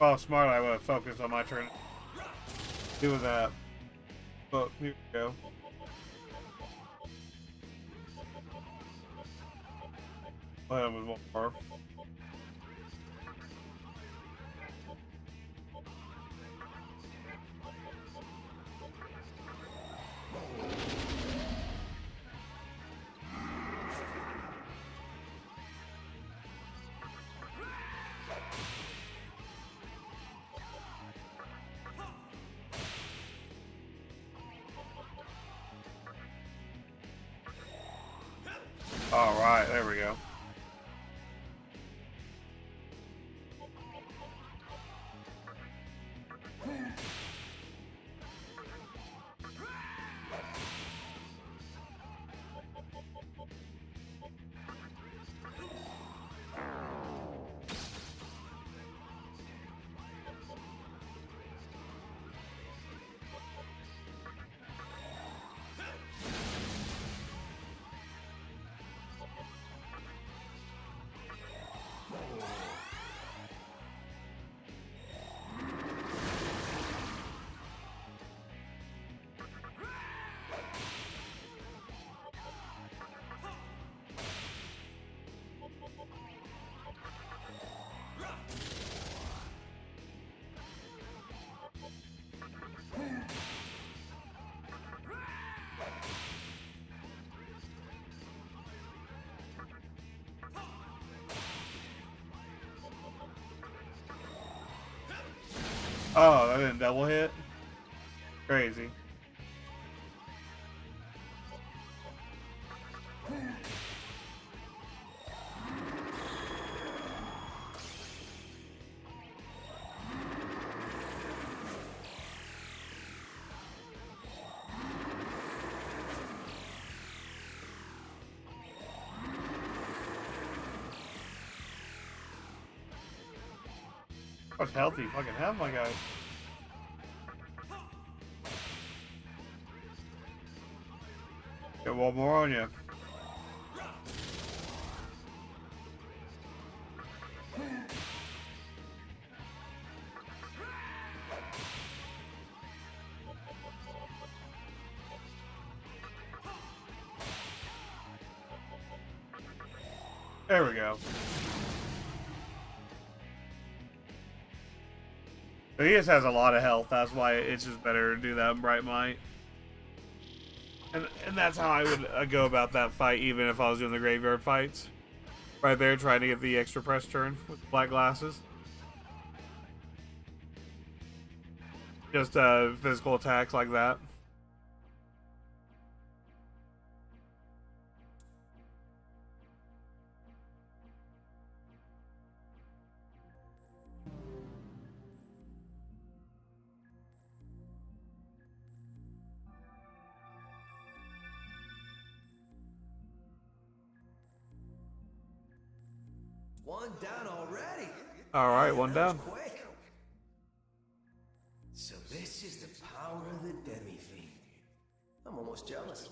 Oh, smart! I would have focused on my turn. Do that. But here we go. Well, that was one more. All right, there we go. Oh, that didn't double hit? Crazy. How much health do you fucking have, my guy? Get one more on you. There we go. So he just has a lot of health. That's why it's just better to do that in Bright Might. And that's how I would go about that fight, even if I was doing the graveyard fights. Right there, trying to get the extra press turn with black glasses. Just physical attacks like that. One down already. Alright, one That was down. quick. So this is the power of the Demi-Fiend. I'm almost jealous.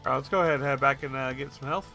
Alright, let's go ahead and head back and get some health.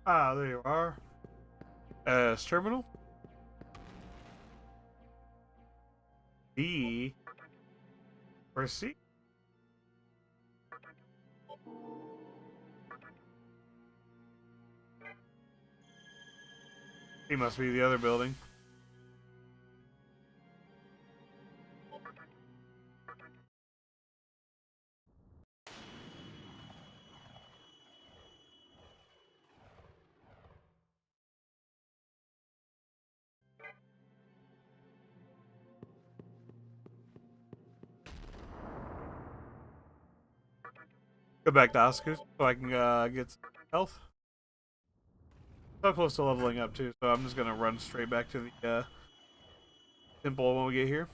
Ah, there you are. Terminal? B. Or C? He must be the other building. Go back to Oscar so I can get some health. So close to leveling up too, so I'm just gonna run straight back to the temple when we get here.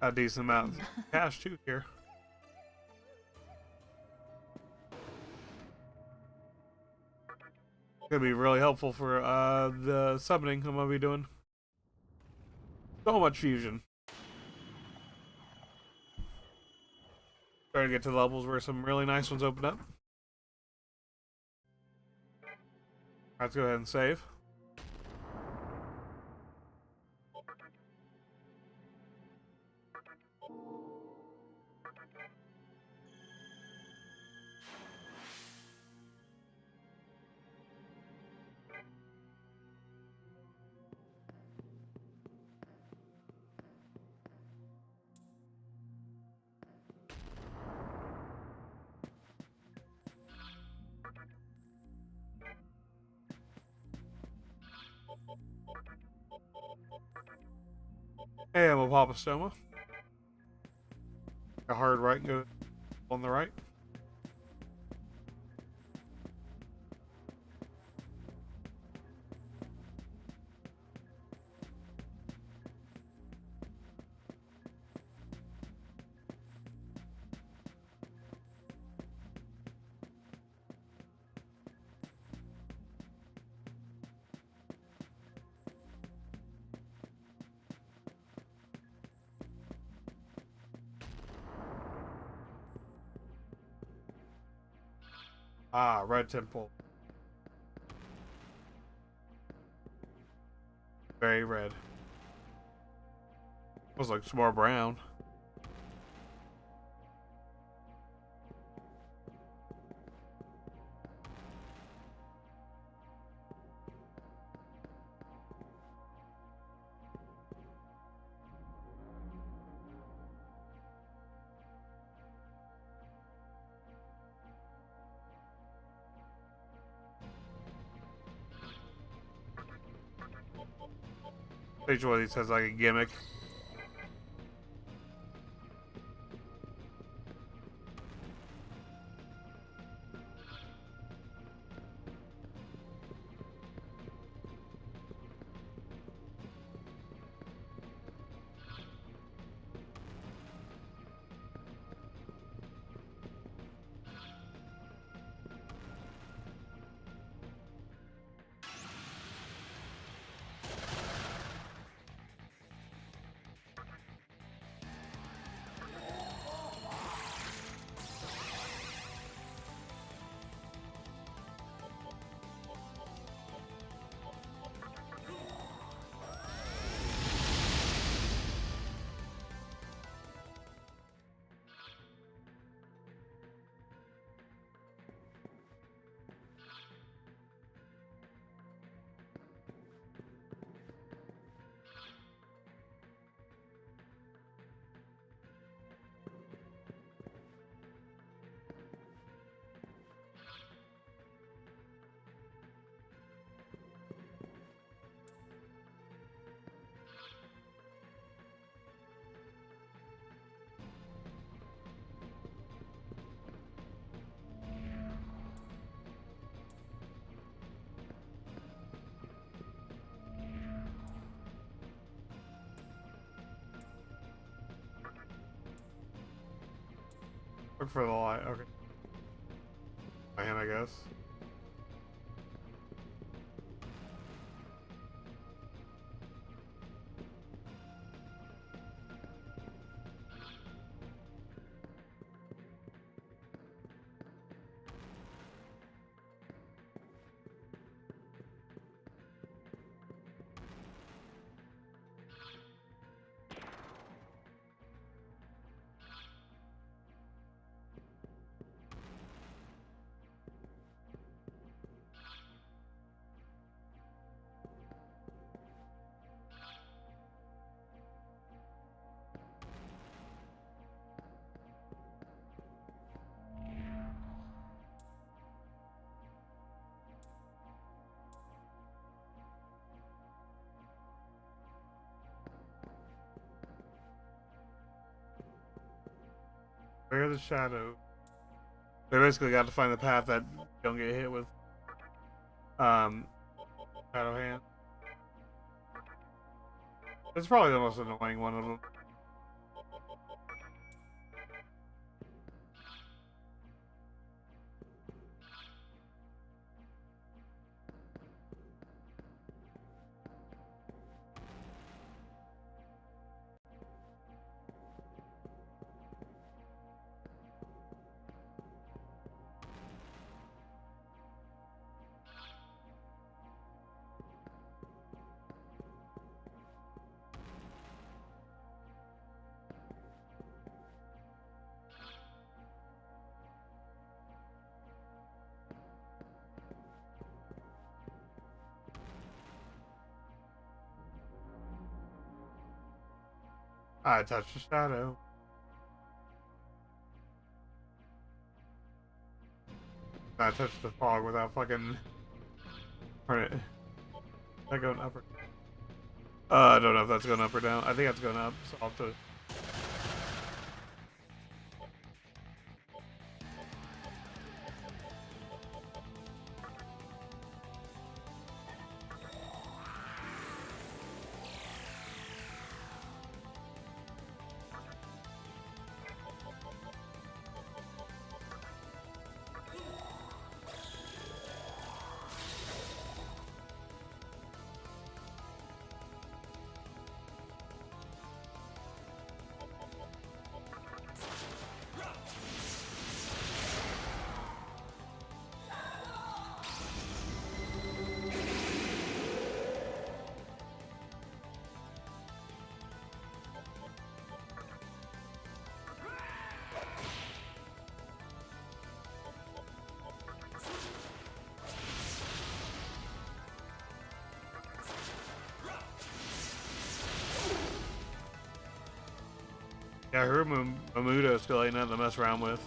A decent amount of cash too here. Gonna be really helpful for the summoning I'm gonna be doing. So much fusion. Trying to get to levels where some really nice ones open up. Let's go ahead and save. Hey, I'm a Papa Stoma. A hard right and go on the right. Ah, red temple. Very red. Looks like some more brown. Each one of these has like a gimmick. Look for the light. Okay. My hand, I guess. Where are the shadows? They basically got to find the path that you don't get hit with shadow hand. It's probably the most annoying one of them. I touched the shadow. I touched the fog without fucking. Alright. Is that going up or? I don't know if that's going up or down. I think that's going up, so I'll have to. Yeah, her Mamuda still ain't nothing to mess around with.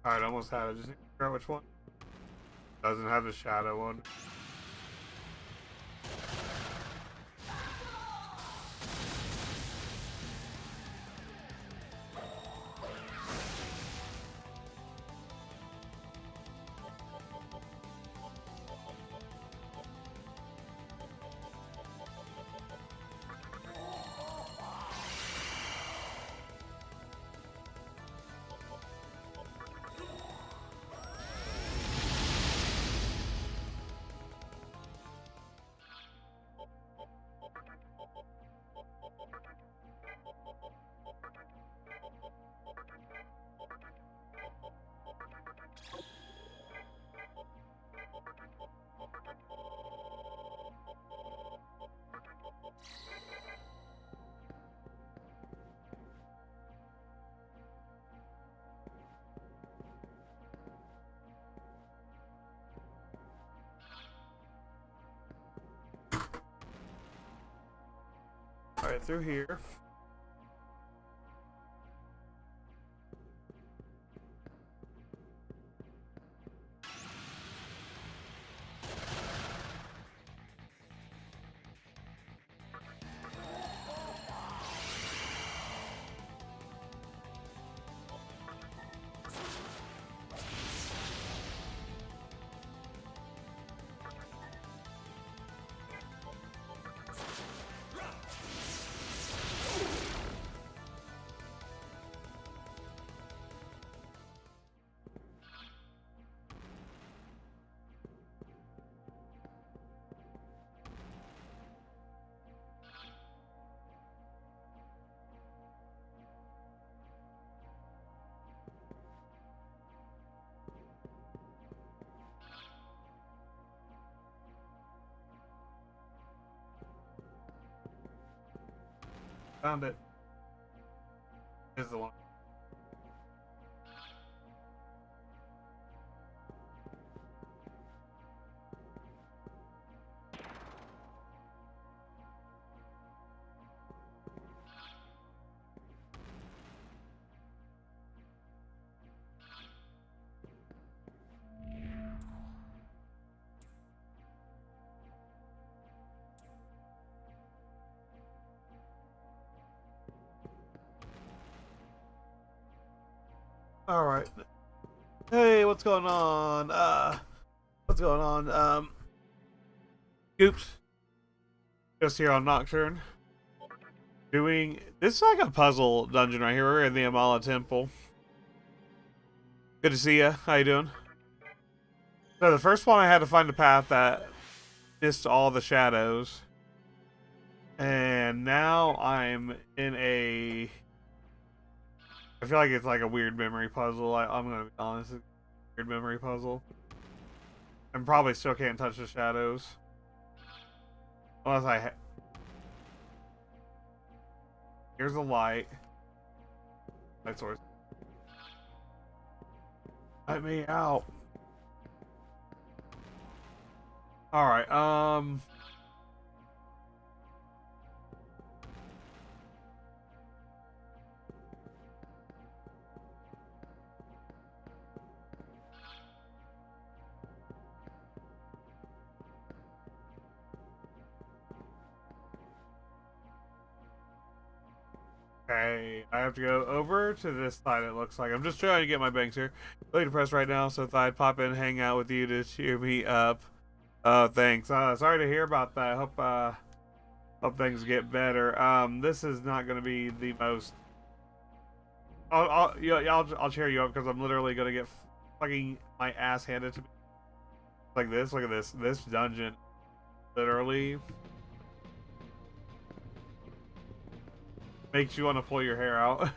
Alright, almost had it. Just need to figure out which one. Doesn't have the shadow one. Alright, through here. Found it. This is the one. All right. Hey, what's going on? What's going on? Oops. Just here on Nocturne. Doing this is like a puzzle dungeon right here. We're in the Amala temple. Good to see you. How you doing? So the first one I had to find a path that missed all the shadows. And now I'm in a I feel like it's like a weird memory puzzle. I'm gonna be honest, it's a weird memory puzzle. And probably still can't touch the shadows. Unless here's a light. Light source. Let me out. Alright, okay, I have to go over to this side, it looks like. I'm just trying to get my banks here. Really depressed right now, so thought I'd pop in and hang out with you to cheer me up. Thanks. Sorry to hear about that. Hope things get better. This is not going to be the most... I'll cheer you up because I'm literally going to get fucking my ass handed to me. Like this, look at this. This dungeon literally... makes you want to pull your hair out.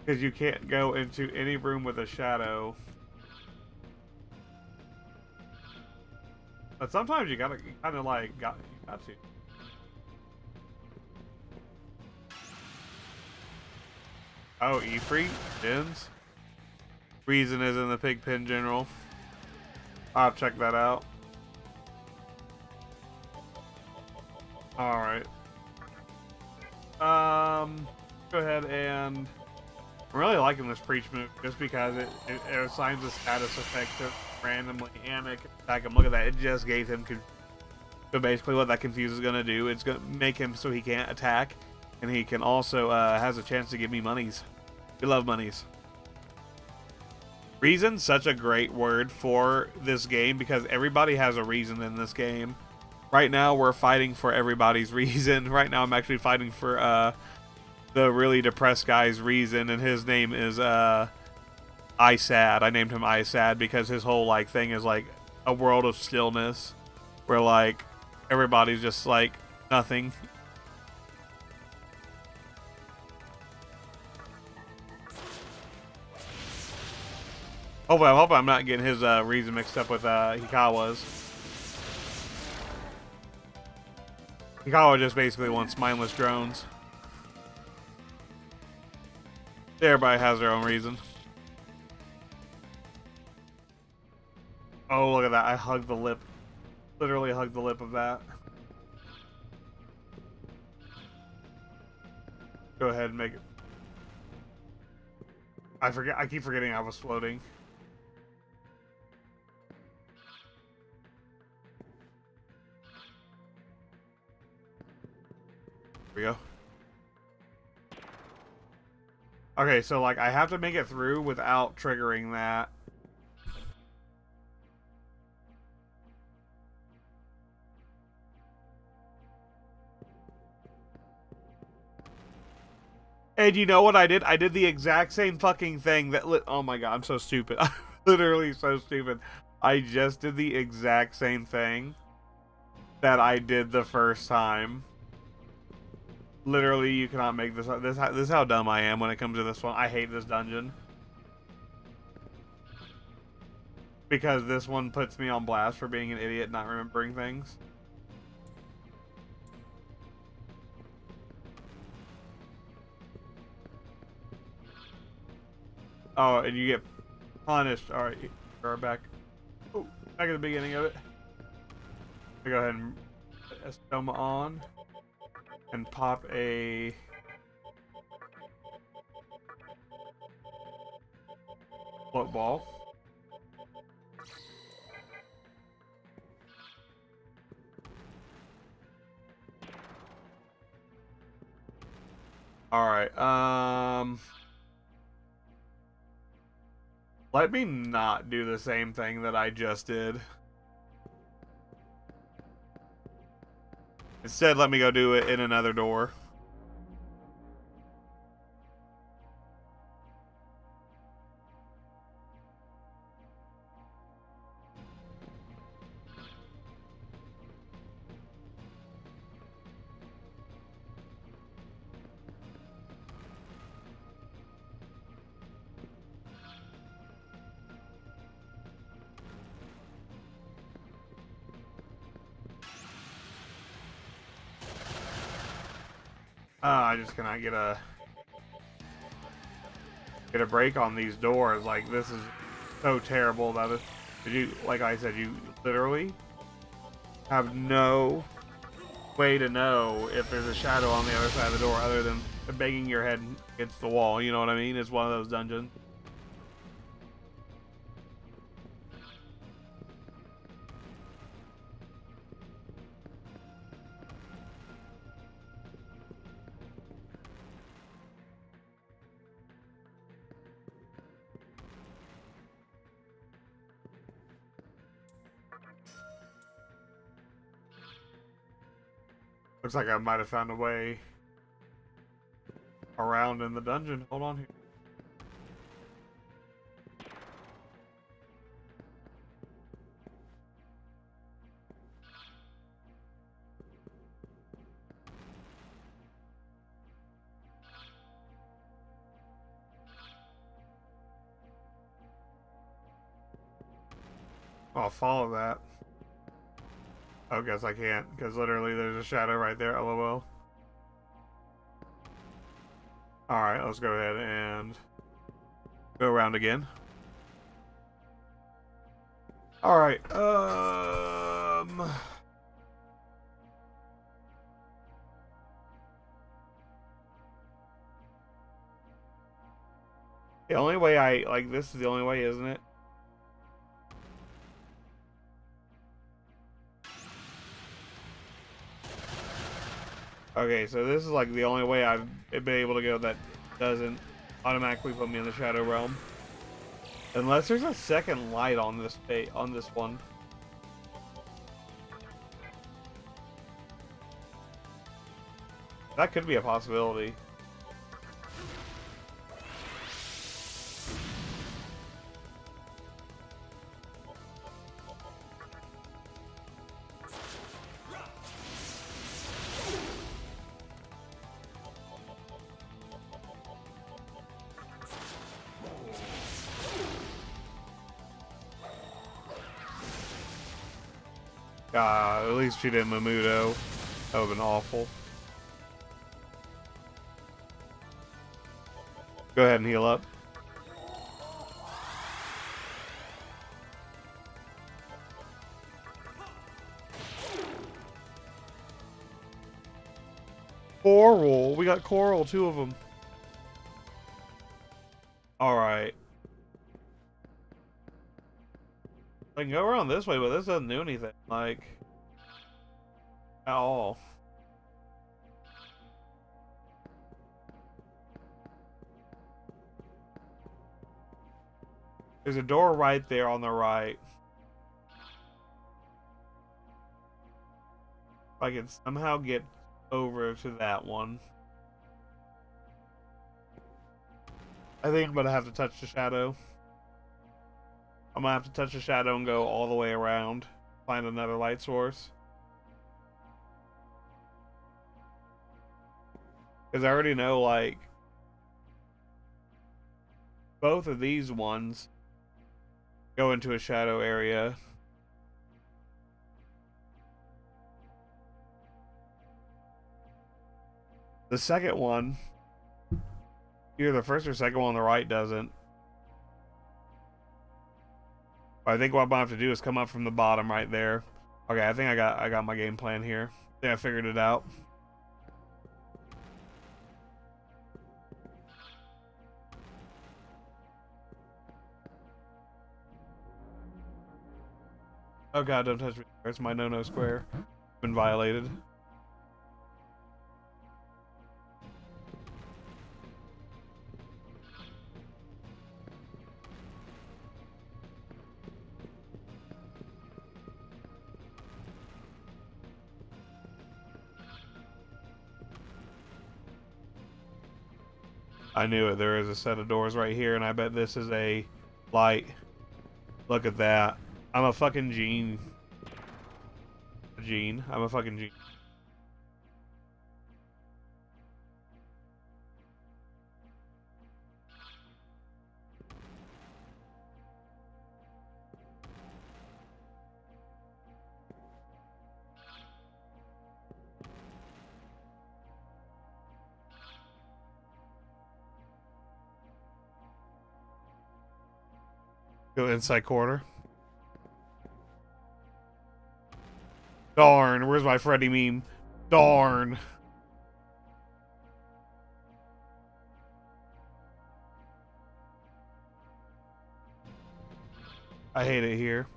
Because you can't go into any room with a shadow. But sometimes you kind of like, you got to. Oh, Ifrit? Dins? Reason is in the Pigpen General. I'll check that out. Alright. Go ahead and... I'm really liking this preach move just because it assigns a status effect to randomly and it can attack him. Look at that, it just gave him so basically what that confuse is going to do, it's going to make him so he can't attack, and he can also has a chance to give me monies. We love monies. Reason, such a great word for this game because everybody has a reason in this game. Right now we're fighting for everybody's reason. Right now I'm actually fighting for the really depressed guy's reason, and his name is I Sad. I named him I Sad because his whole like thing is like a world of stillness where like everybody's just like nothing. Hopefully I'm not getting his reason mixed up with Hikawa's. Hikawa just basically wants mindless drones. Everybody has their own reason. Oh, look at that. I hugged the lip. Literally hugged the lip of that. Go ahead and make it. I keep forgetting I was floating. Here we go. Okay, so like I have to make it through without triggering that. And you know what I did? I did the exact same fucking thing that oh my god, I'm so stupid. I'm literally so stupid. I just did the exact same thing that I did the first time. Literally, you cannot make this up. This is how dumb I am when it comes to this one. I hate this dungeon. Because this one puts me on blast for being an idiot, not remembering things. Oh, and you get punished. All right, we're back. Oh, back at the beginning of it. I go ahead and put Estoma on and pop a float ball. All right. Let me not do the same thing that I just did. Instead, let me go do it in another door. I just cannot get a break on these doors. Like, this is so terrible that you, like I said, you literally have no way to know if there's a shadow on the other side of the door other than banging your head against the wall. You know what I mean? It's one of those dungeons. Looks like I might have found a way around in the dungeon. Hold on here. I'll follow that. Oh, guess I can't, because literally there's a shadow right there, lol. Alright, let's go ahead and go around again. Alright, the only way this is the only way, isn't it? Okay, so this is like the only way I've been able to go that doesn't automatically put me in the Shadow Realm. Unless there's a second light on this one. That could be a possibility. At least she didn't Mamudo. That would have been awful. Go ahead and heal up. Coral. We got Coral, 2 of them. Alright. I can go around this way, but this doesn't do anything. Like, at all. There's a door right there on the right. If I can somehow get over to that one. I think I'm gonna have to touch the shadow. I'm gonna have to touch the shadow and go all the way around. Find another light source. Because I already know, like, both of these ones go into a shadow area. The second one, either the first or second one on the right doesn't. I think what I'm gonna have to do is come up from the bottom right there. Okay, I think I got my game plan here. I think I figured it out. Oh god, don't touch me. There's my no-no square. Been violated. I knew it. There is a set of doors right here, and I bet this is a light. Look at that. I'm a fucking gene. I'm a fucking gene. Go inside corner. Darn, where's my Freddy meme? Darn. I hate it here.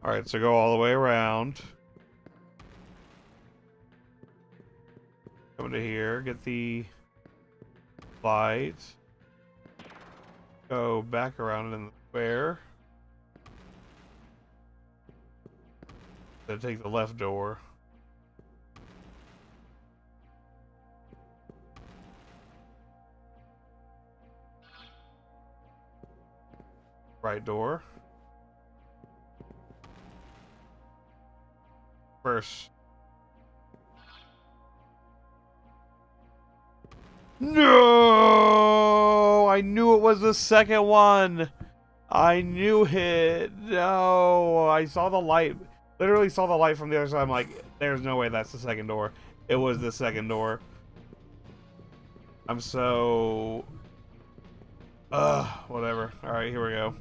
Alright, so go all the way around. Come to here, get the light. Go back around in the square. Then take the left door. Right door. First. No! I knew it was the second one. I knew it. No, I saw the light. Literally saw the light from the other side. I'm like, there's no way that's the second door. It was the second door. I'm so... whatever. Alright, here we go.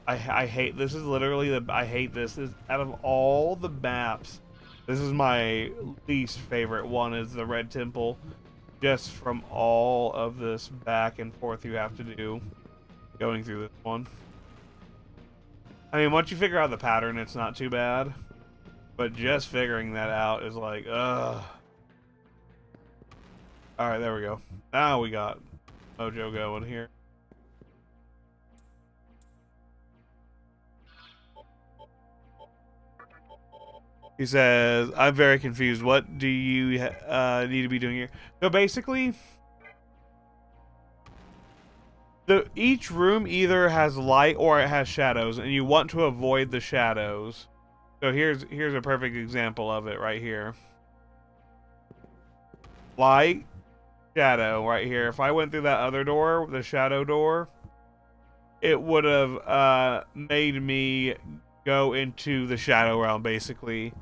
I hate... This is literally the... I hate this. Out of all the maps, this is my least favorite one, is the Red Temple. Just from all of this back and forth you have to do going through this one. I mean, once you figure out the pattern, it's not too bad. But just figuring that out is like, ugh. Alright, there we go. Now we got mojo going here. He says, I'm very confused. What do you need to be doing here? So basically, each room either has light or it has shadows, and you want to avoid the shadows. So here's a perfect example of it right here. Light, shadow right here. If I went through that other door, the shadow door, it would have made me go into the shadow realm basically.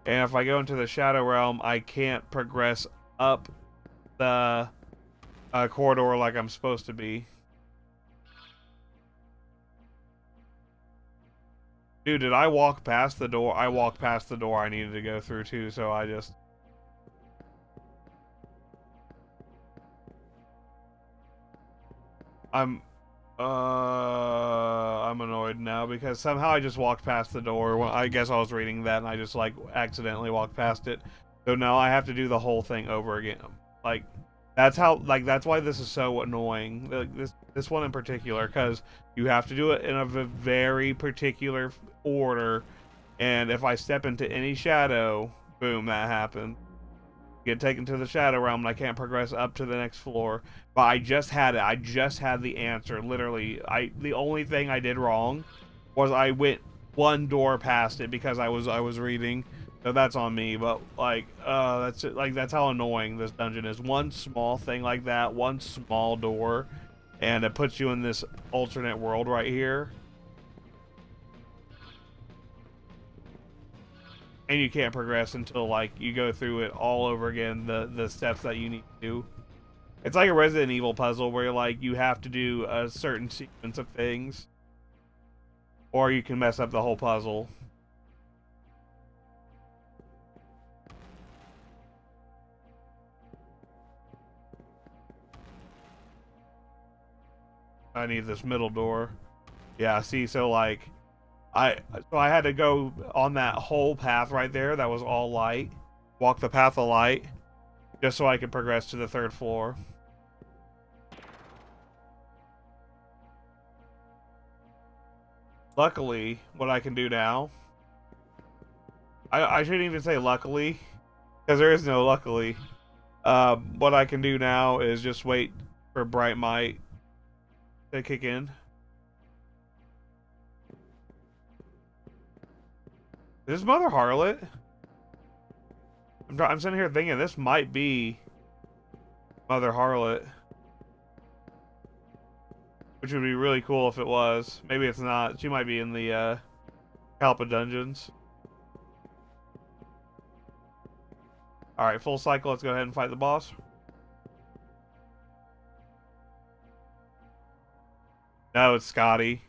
And if I go into the shadow realm, I can't progress up the corridor like I'm supposed to be. Dude, did I walk past the door? I walked past the door I needed to go through too, so I just... I'm annoyed now because somehow I just walked past the door. Well, I guess I was reading that and I just like accidentally walked past it. So now I have to do the whole thing over again. Like that's why this is so annoying. Like, this one in particular, because you have to do it in a very particular order, and if I step into any shadow, boom, that happened. get taken to the Shadow Realm, and I can't progress up to the next floor. But I just had it. I just had the answer. Literally, the only thing I did wrong was I went one door past it because I was reading. So that's on me. But like, that's it. Like, that's how annoying this dungeon is. One small thing like that, one small door, and it puts you in this alternate world right here. And you can't progress until like you go through it all over again, the steps that you need to do. It's like a Resident Evil puzzle where like you have to do a certain sequence of things, or you can mess up the whole puzzle. I need this middle door. Yeah, see, so like I had to go on that whole path right there that was all light, walk the path of light, just so I could progress to the 3rd floor. Luckily, what I can do now, I shouldn't even say luckily, because there is no luckily. What I can do now is just wait for Bright Might to kick in. Is this Mother Harlot? I'm sitting here thinking this might be Mother Harlot, which would be really cool if it was. Maybe it's not. She might be in the Kalpa dungeons. Alright, full cycle. Let's go ahead and fight the boss. No, it's Scotty.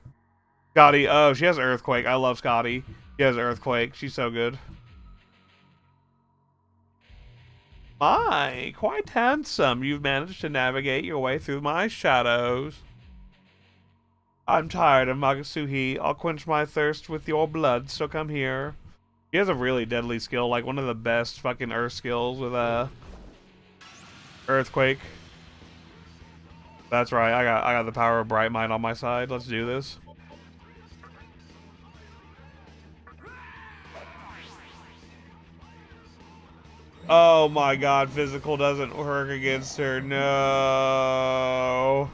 Scotty, oh, she has Earthquake. I love Scotty. She has Earthquake. She's so good. My, quite handsome. You've managed to navigate your way through my shadows. I'm tired of Magasuhi. I'll quench my thirst with your blood, so come here. He has a really deadly skill, like one of the best fucking earth skills with Earthquake. That's right, I got the power of Bright Might on my side. Let's do this. Oh my god, physical doesn't work against her. No.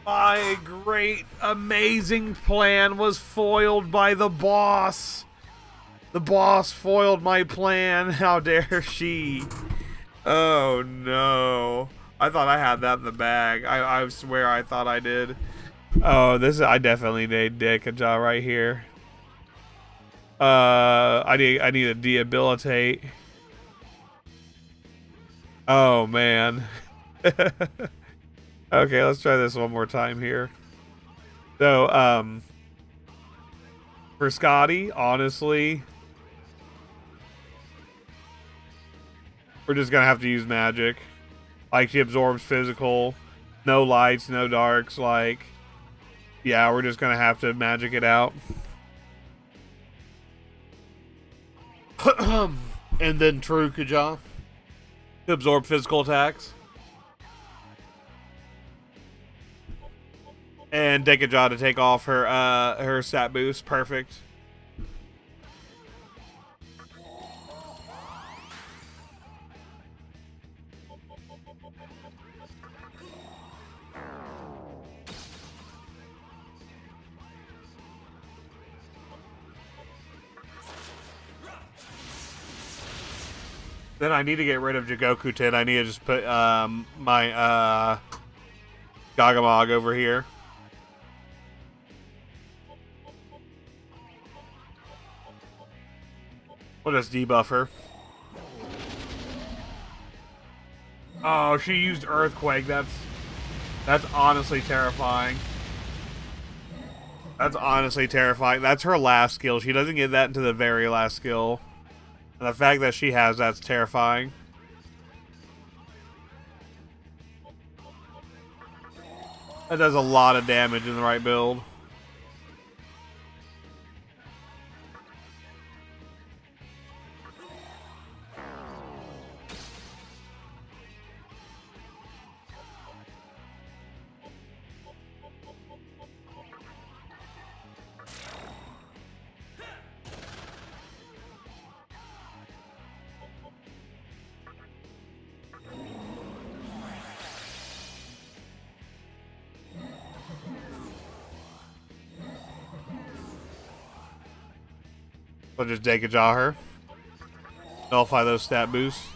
My great, amazing plan was foiled by the boss. The boss foiled my plan. How dare she? Oh no. I thought I had that in the bag. I swear I thought I did. Oh, I definitely need Dekaja right here. I need a debilitate. Oh man. Okay, let's try this one more time here. So, for Scotty, honestly, we're just gonna have to use magic. Like, she absorbs physical, no lights, no darks. Like, yeah, we're just gonna have to magic it out. And then True Kaja to absorb physical attacks. And Dekaja to take off her stat boost. Perfect. Then I need to get rid of Jigoku-ten. I need to just put my Gagamog over here. We'll just debuff her. Oh, she used Earthquake. That's honestly terrifying. That's honestly terrifying. That's her last skill. She doesn't get that into the very last skill. And the fact that she has that's terrifying. That does a lot of damage in the right build. So just Decajaw her. Nullify those stat boosts.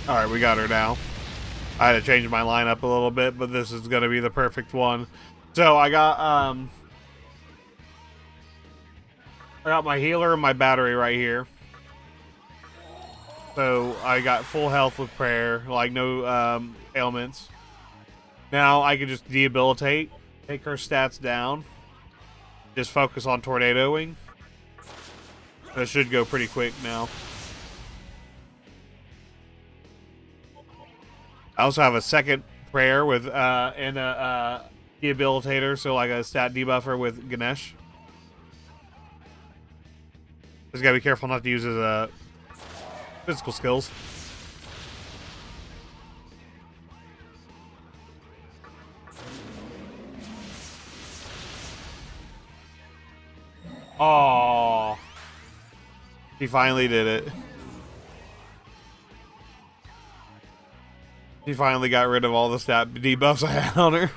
Alright, we got her now. I had to change my lineup a little bit, but this is going to be the perfect one. So I got my healer and my battery right here. So I got full health with prayer, like no ailments. Now I can just debilitate, take her stats down, just focus on tornadoing. That should go pretty quick now. I also have a second prayer with and a debilitator, so like a stat debuffer with Ganesh. Just gotta be careful not to use his physical skills. Oh, he finally did it. He finally got rid of all the stat debuffs I had on her.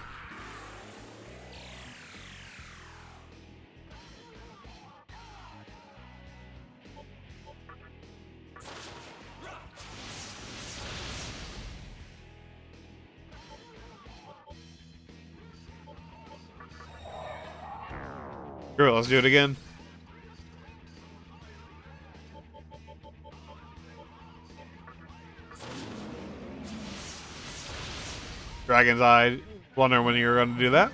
Screw it, let's do it again. Dragon's Eye. Wondering when you're going to do that.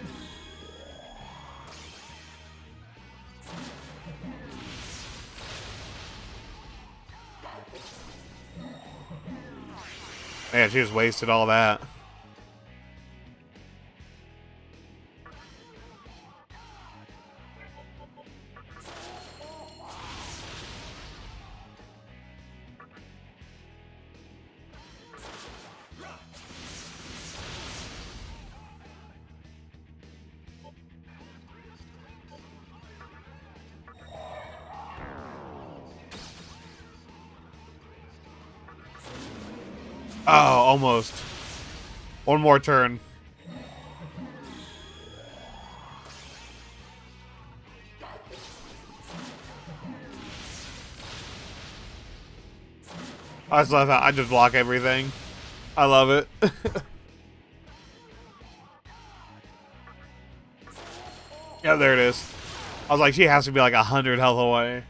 Man, she just wasted all that. Oh, almost. One more turn. I just love that. I just block everything. I love it. Yeah, there it is. I was like, she has to be like 100 health away.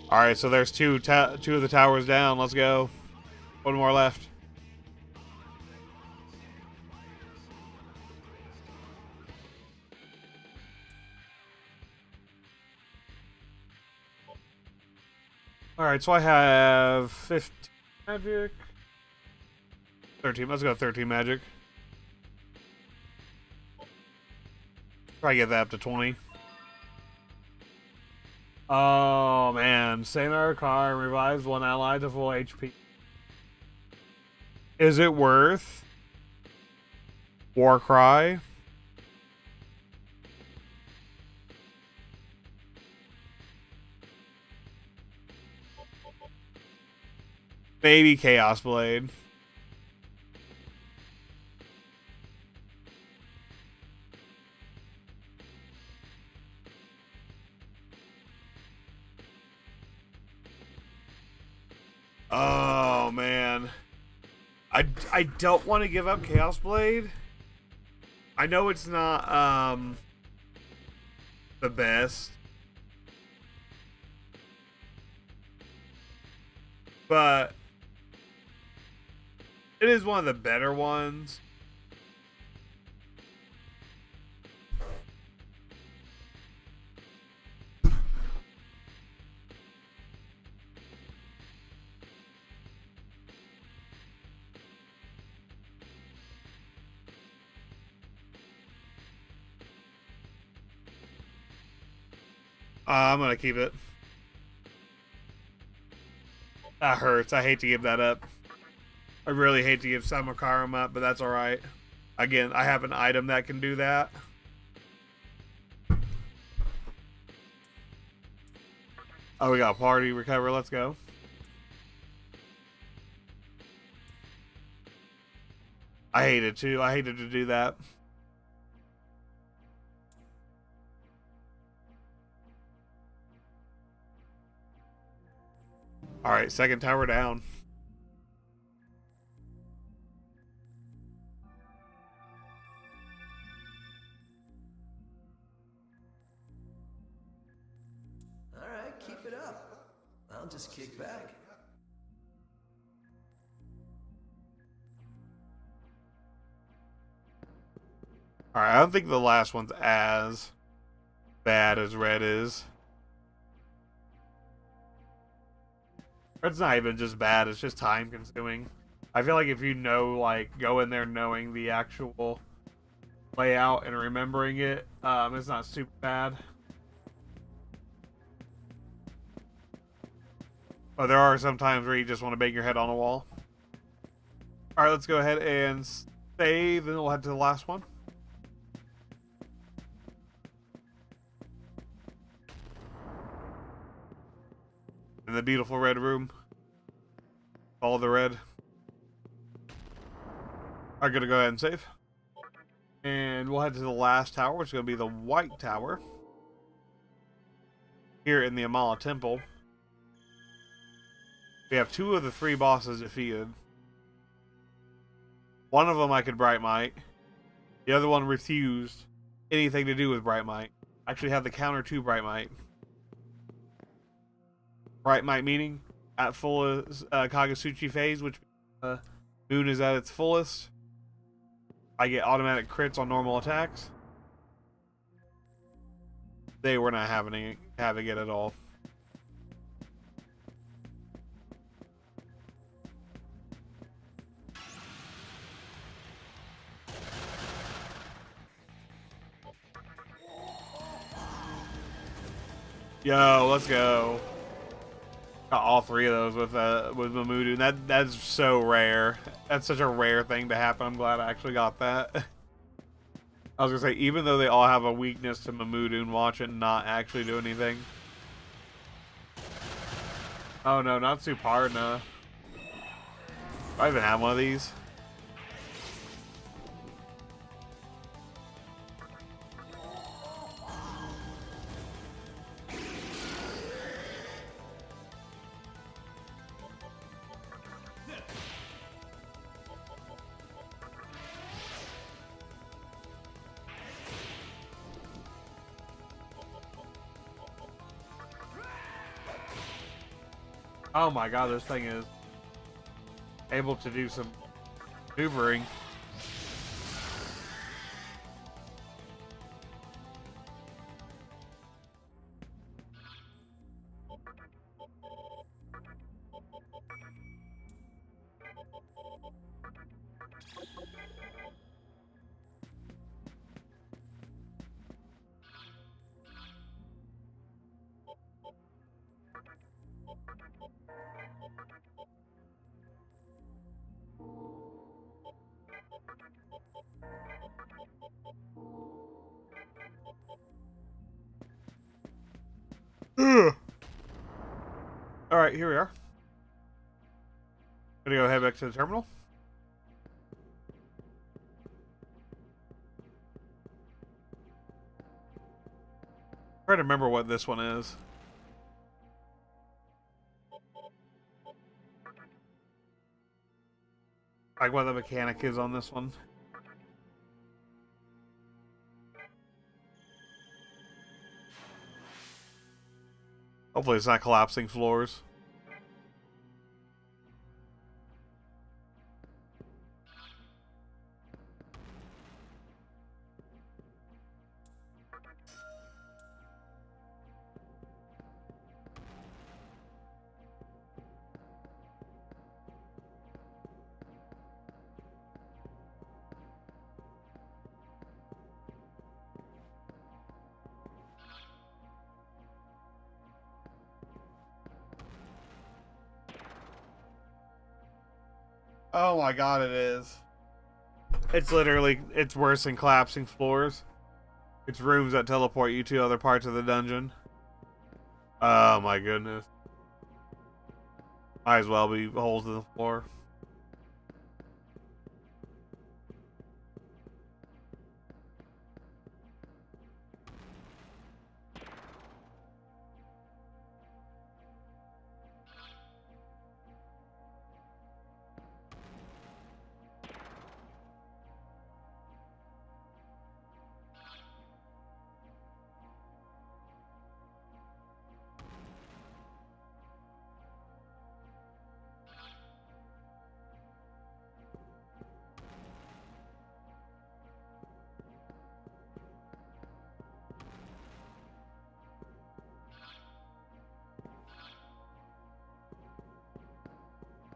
Alright, so there's two of the towers down. Let's go. One more left. Alright, so I have 15 magic. 13. Let's go 13 magic. Try to get that up to 20. Oh man, Sanar Car revives one ally to full HP. Is it worth Warcry? Maybe Chaos Blade. Oh man, I don't want to give up Chaos Blade. I know it's not the best, but it is one of the better ones. I'm gonna keep it. That hurts. I hate to give that up. I really hate to give Samakarum up, but that's alright. Again, I have an item that can do that. Oh, we got party recover. Let's go. I hated too. I hated to do that. Alright, second tower down. Alright, keep it up. I'll just kick back. Alright, I don't think the last one's as bad as red is. Red's not even just bad, it's just time consuming. I feel like if you know, like, go in there knowing the actual layout and remembering it, it's not super bad. But there are some times where you just want to bang your head on a wall. Alright, let's go ahead and save, and we'll head to the last one. In the beautiful red room. All the red. I'm gonna go ahead and save. And we'll head to the last tower, which is gonna be the white tower. Here in the Amala temple. We have 2 of the 3 bosses defeated. One of them I could Bright Might. The other one refused anything to do with Bright Might. I actually have the counter to Bright Might. Bright Might meaning at full Kagasuchi phase, which moon is at its fullest. I get automatic crits on normal attacks. They were not having it at all. Yo, let's go. Got all 3 of those with Mamudu. That's so rare. That's such a rare thing to happen. I'm glad I actually got that. I was gonna say, even though they all have a weakness to Mamudu and watch it not actually do anything. Oh no, not Suparna. Do I even have one of these? Oh my god, this thing is able to do some maneuvering. Alright, here we are. Gonna go head back to the terminal. Try to remember what this one is. Like what the mechanic is on this one. Hopefully it's not collapsing floors. Oh my god, it is. It's literally, it's worse than collapsing floors. It's rooms that teleport you to other parts of the dungeon. Oh my goodness. Might as well be holes in the floor.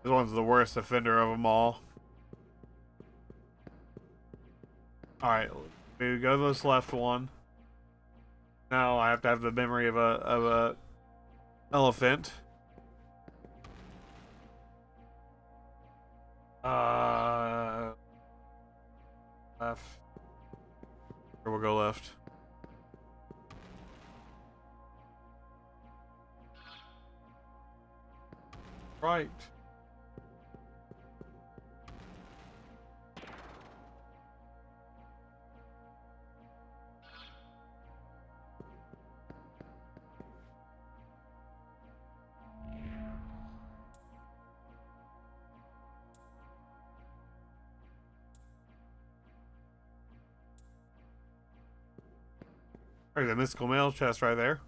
This one's the worst offender of them all. Alright, we go to this left one. Now I have to have the memory of a elephant. Left. Or we'll go left. Right. There's a mystical mail chest right there.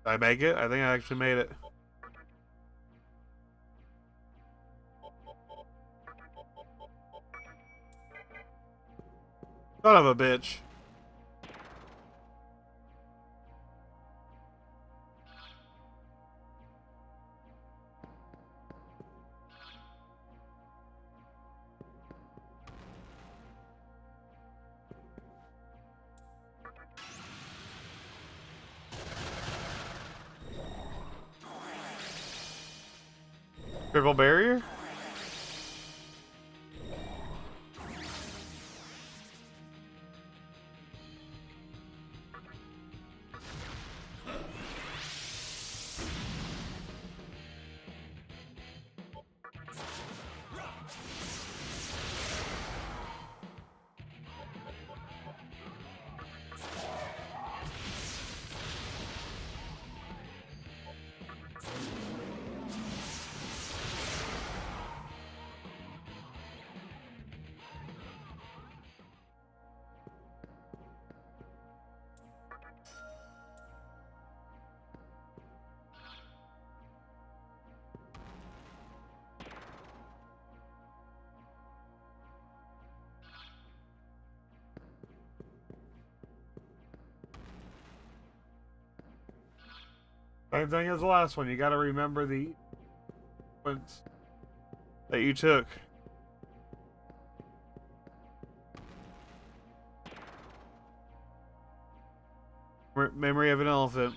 Did I make it? I think I actually made it. Son of a bitch. Triple barrier? Same thing as the last one. You gotta remember the sequence that you took. Memory of an elephant.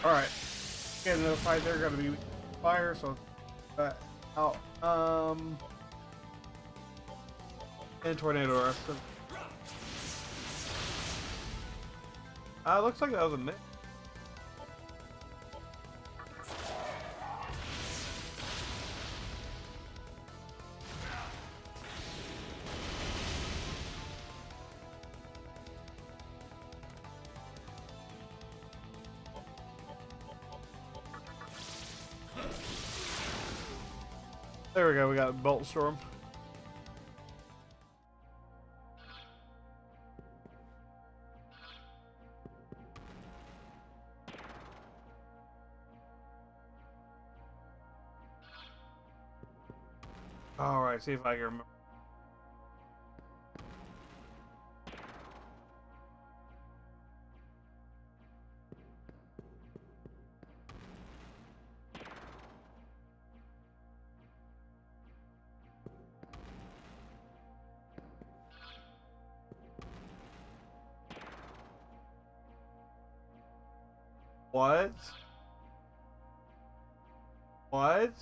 Alright. Get another fight. They're gonna be fire, so out. And tornado rest. Looks like that was a miss. There we go, we got Bolt Storm. Alright, see if I can remember. What? What?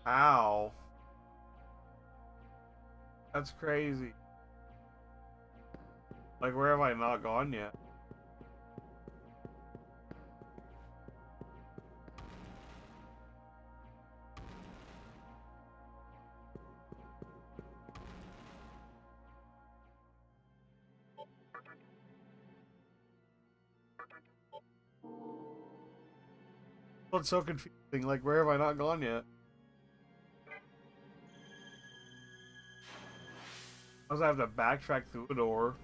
Ow. That's crazy. Like, where have I not gone yet? It's so confusing. Like, where have I not gone yet? I was have to backtrack through a door.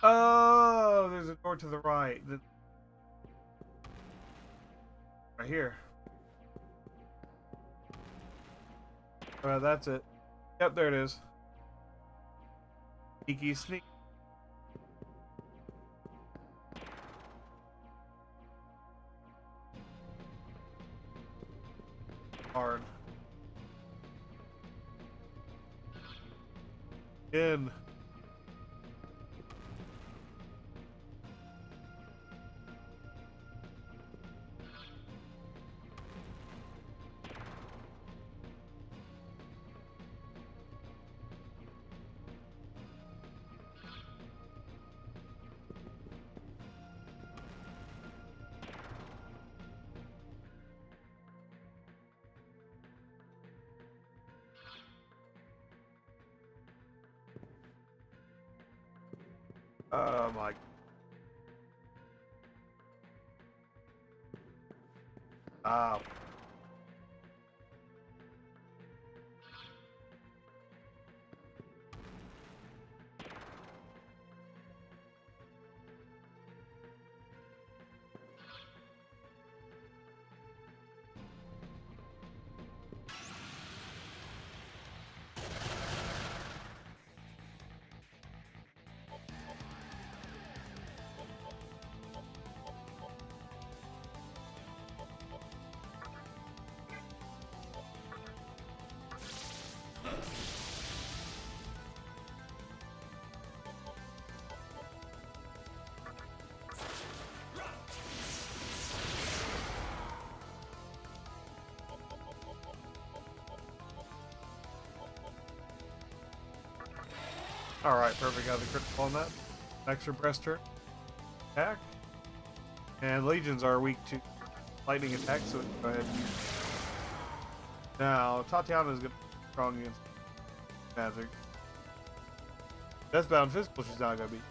Oh, there's a door to the right. Right here. That's it. Yep, there it is. Sneaky sneak. Hard. In. Oh my. Ah. Alright, perfect. Got the critical on that. Extra breaster attack. And legions are weak to lightning attack, so go ahead and use Now, Tatiana is going to be strong against magic. Deathbound physical, she's not going to be.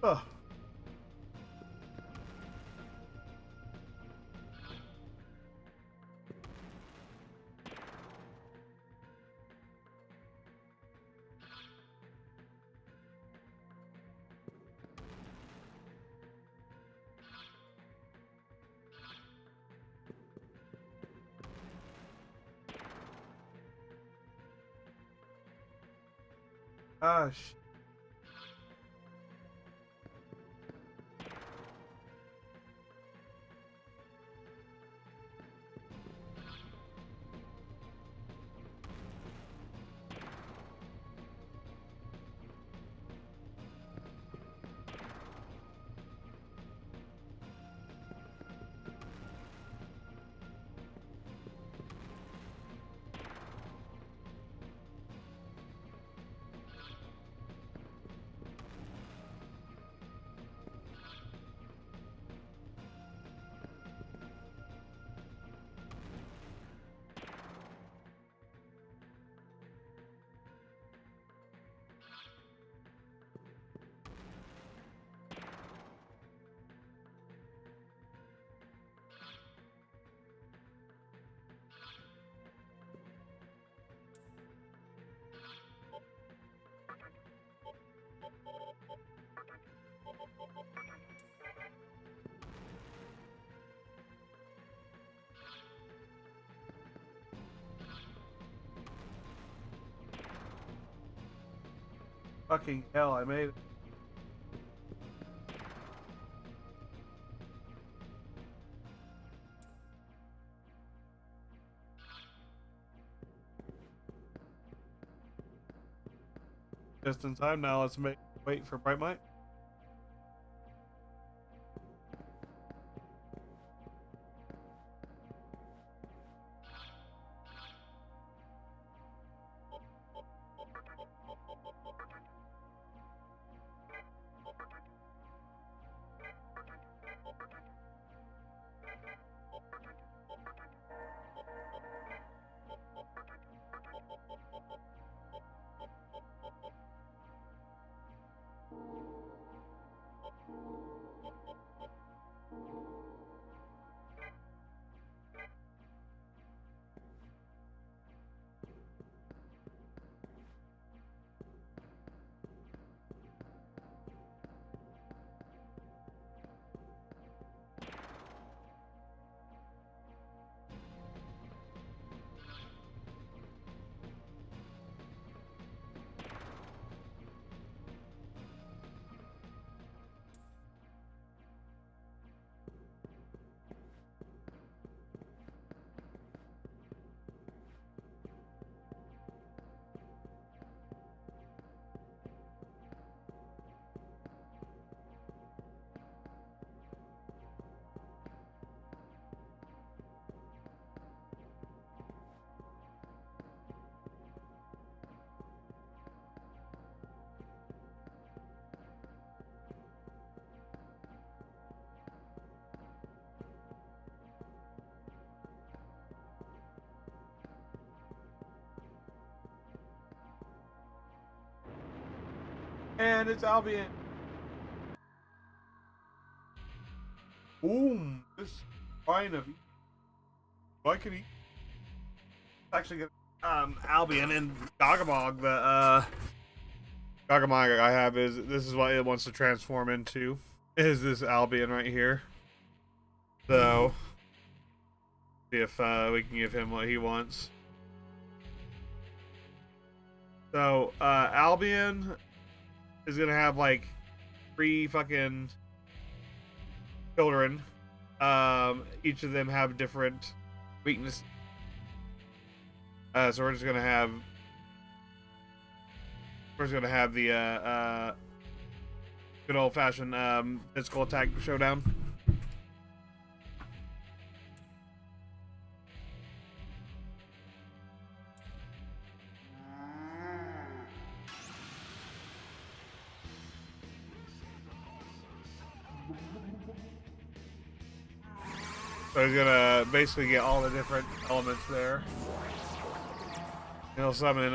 Oh. Gosh. Fucking hell, I made it. Just in time now, let's wait for Bright Might. And it's Albion. Boom! This line of I can eat. Actually, get Albion and Gagamog. The Gagamog I have this is what it wants to transform into. Is this Albion right here? So see if we can give him what he wants. So Albion is gonna have like 3 fucking children. Each of them have different weaknesses. So we're just gonna have the good old fashioned physical attack showdown. So he's gonna basically get all the different elements there. He'll summon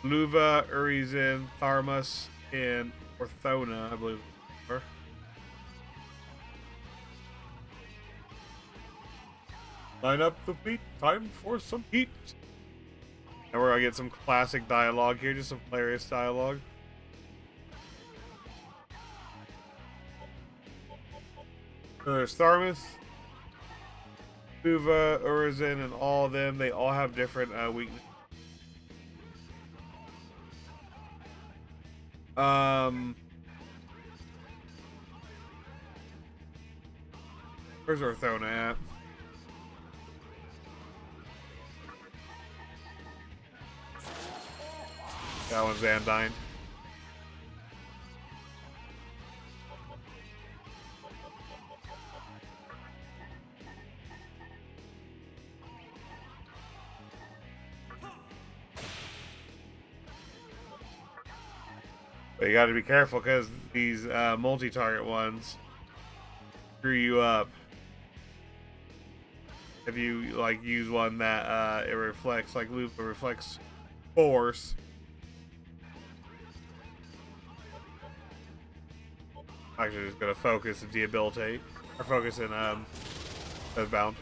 Luva, Urizen, Tharmas, and Orthona, I believe. Line up the fleet. Time for some heat. And we're gonna get some classic dialogue here, just some hilarious dialogue. So there's Tharmas, Luva, Urizen, and all of them. They all have different weaknesses. Where's Orthona at? That one's Andine. But you gotta be careful because these multi-target ones screw you up. If you like use one that it reflects, like Luva reflects force. Actually, just gonna focus and debilitate, or focus in Earthbound.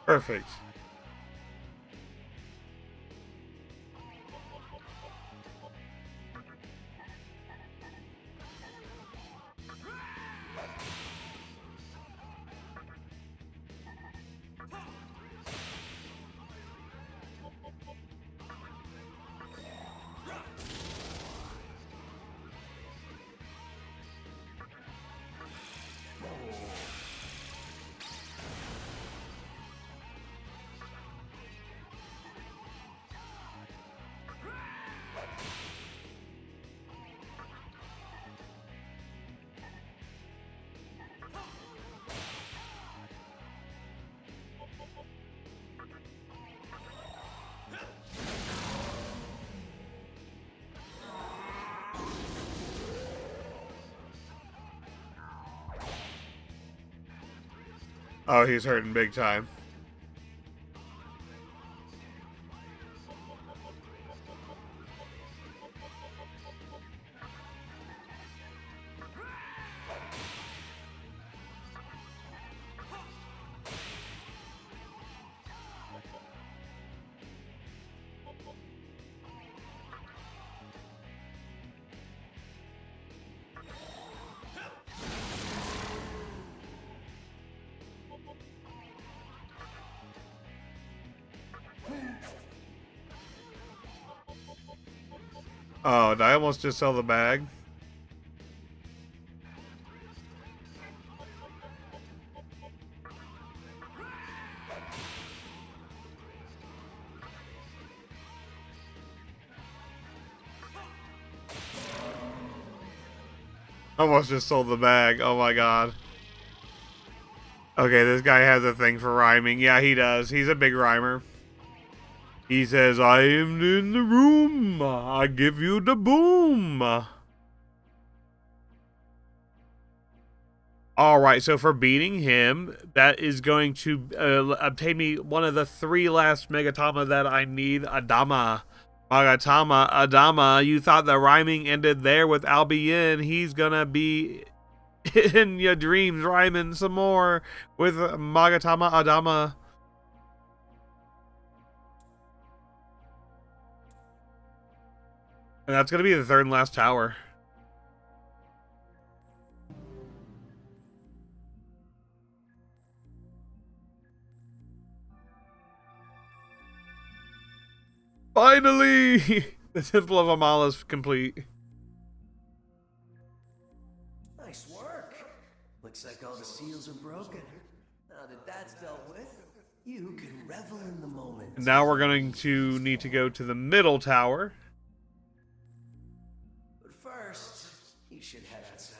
Perfect. Oh, he's hurting big time. Oh, did I almost just sell the bag? Almost just sold the bag. Oh my god. Okay, this guy has a thing for rhyming. Yeah, he does. He's a big rhymer. He says, I am in the room. I give you the boom. Alright, so for beating him, that is going to obtain me one of the 3 last Megatama that I need. Adama. Magatama, Adama. You thought the rhyming ended there with Albion. He's gonna be in your dreams rhyming some more with Magatama, Adama. And that's gonna be the 3rd and last tower. Finally! The Temple of Amala is complete. Nice work. Looks like all the seals are broken. Now that that's dealt with, you can revel in the moment. Now we're going to need to go to the middle tower. But first, you should head outside.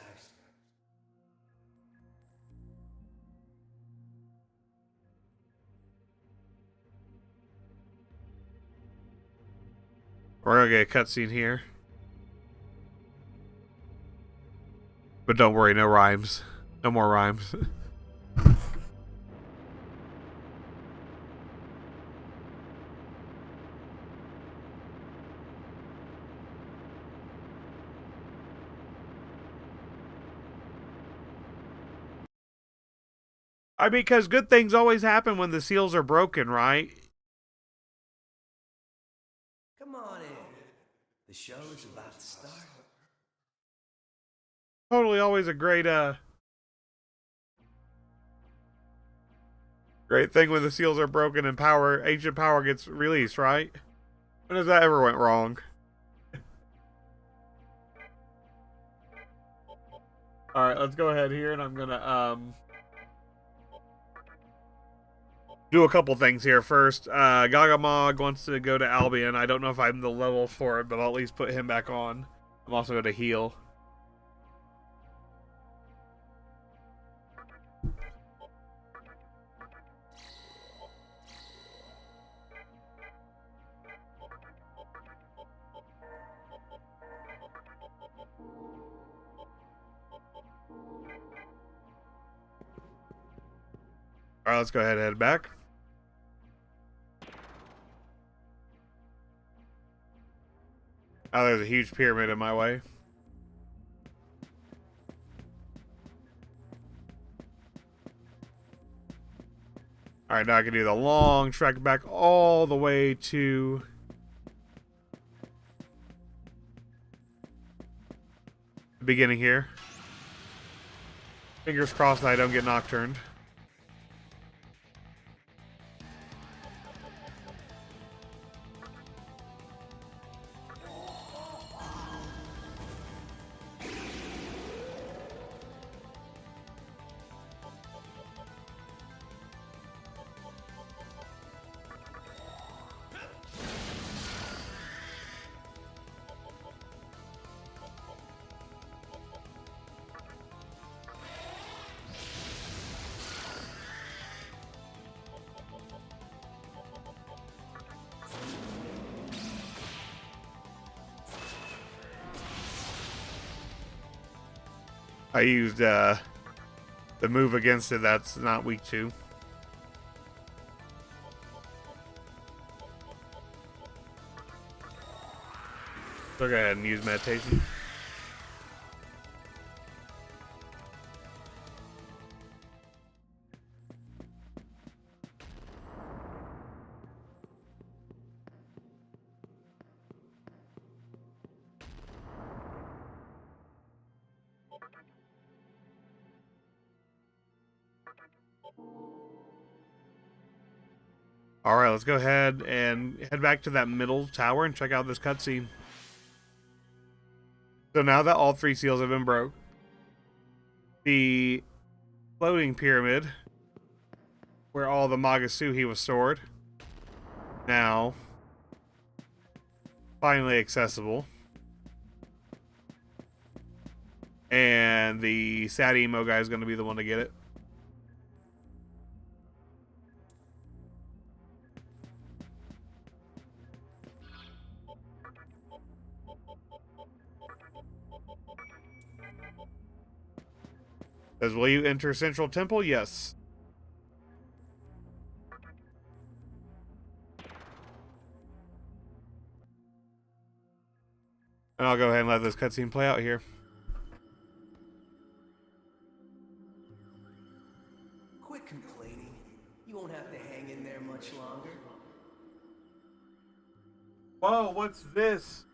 We're gonna get a cutscene here. But don't worry, no rhymes. No more rhymes. I mean, because good things always happen when the seals are broken, right? Come on in. The show is about to start. Totally always a great great thing when the seals are broken and ancient power gets released, right? When has that ever went wrong? Alright, let's go ahead here and I'm gonna do a couple things here. First, Gagamog wants to go to Albion. I don't know if I'm the level for it, but I'll at least put him back on. I'm also going to heal. Alright, let's go ahead and head back. Oh, there's a huge pyramid in my way. Alright, now I can do the long trek back all the way to the beginning here. Fingers crossed that I don't get Nocturned. I used the move against it that's not weak to. So go ahead and use meditation. Alright, let's go ahead and head back to that middle tower and check out this cutscene. So now that all 3 seals have been broke, the floating pyramid, where all the Magasuhi was stored, now finally accessible. And the sad emo guy is going to be the one to get it. Says, will you enter Central Temple? Yes. And I'll go ahead and let this cutscene play out here. Quit complaining. You won't have to hang in there much longer. Whoa, what's this?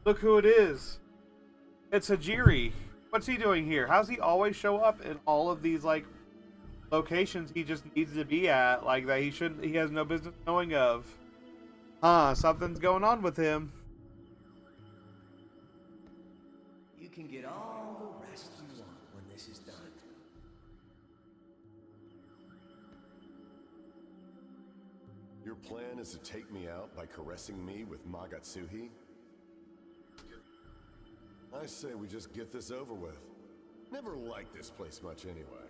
Look who it is. It's Hajiri. What's he doing here? How's he always show up in all of these, like, locations he just needs to be at? Like, that he has no business knowing of. Huh, something's going on with him. You can get all the rest you want when this is done. Your plan is to take me out by caressing me with Magatsuhi? I say we just get this over with. Never liked this place much anyway.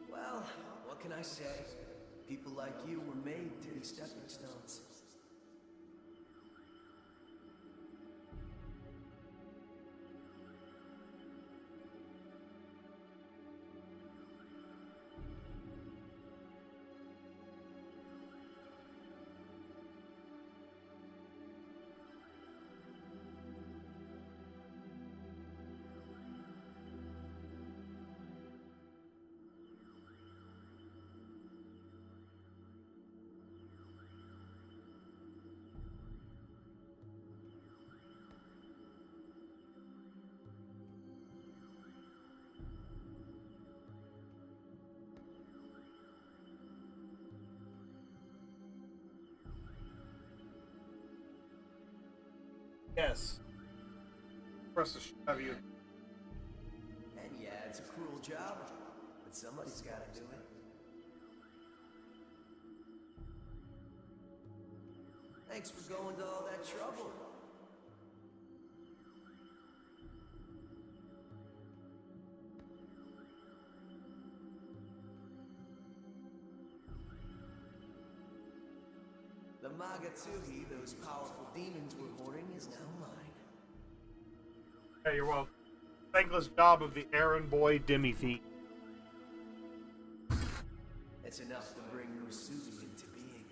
Well, what can I say? People like you were made to be stepping stones. Yes. Press the shit out of you. And yeah, it's a cruel job, but somebody's gotta do it. Thanks for going to all that trouble. The Magatsuhi those powerful demons were hoarding is now mine. Hey, you're welcome. Thankless job of the errand boy Demi-Fiend. It's enough to bring Musubi into being.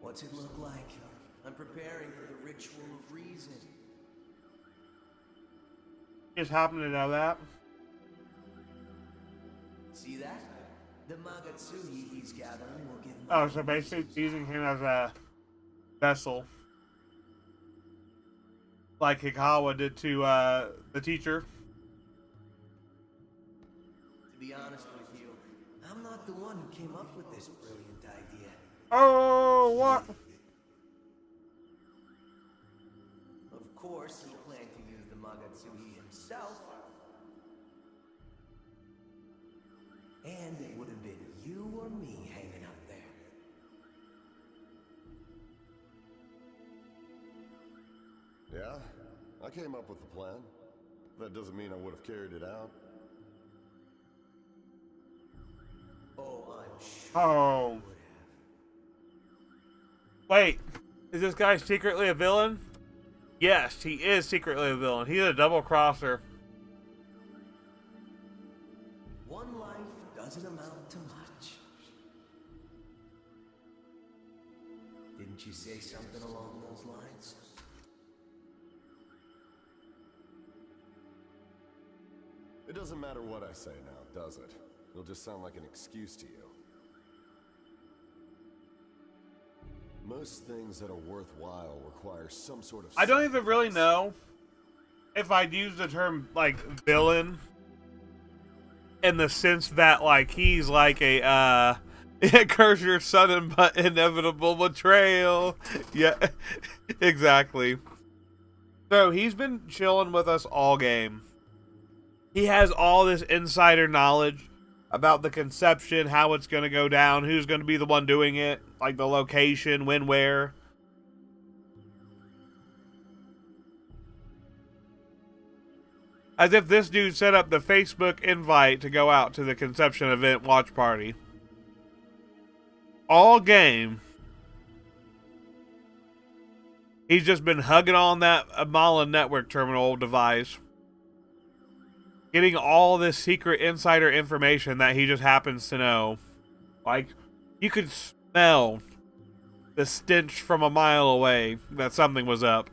What's it look like? I'm preparing for the ritual of reason. Just happen to know that. See that? The Magatsuhi he's gathering will give. Oh, so basically using him as a vessel, like Hikawa did to the teacher. To be honest with you, I'm not the one who came up with this brilliant idea. Oh, what? Of course, he planned to use the Magatsuhi himself. And it would have been you or me hanging up there. Yeah, I came up with the plan. That doesn't mean I would have carried it out. Oh, I'm sure Oh. you would have. Wait, is this guy secretly a villain? Yes, he is secretly a villain. He's a double crosser. One life doesn't amount to much. Didn't you say something along those lines? It doesn't matter what I say now, does it? It'll just sound like an excuse to you. Most things that are worthwhile require some sort of... I don't even really know if I'd use the term, like, villain in the sense that like he's like a curse your sudden but inevitable betrayal. Yeah, exactly. So he's been chilling with us all game. He has all this insider knowledge about the conception, how it's going to go down, who's going to be the one doing it, like the location, when, where. As if this dude set up the Facebook invite to go out to the conception event watch party. All game, he's just been hugging on that Amala network terminal device, getting all this secret insider information that he just happens to know. Like, you could smell the stench from a mile away that something was up.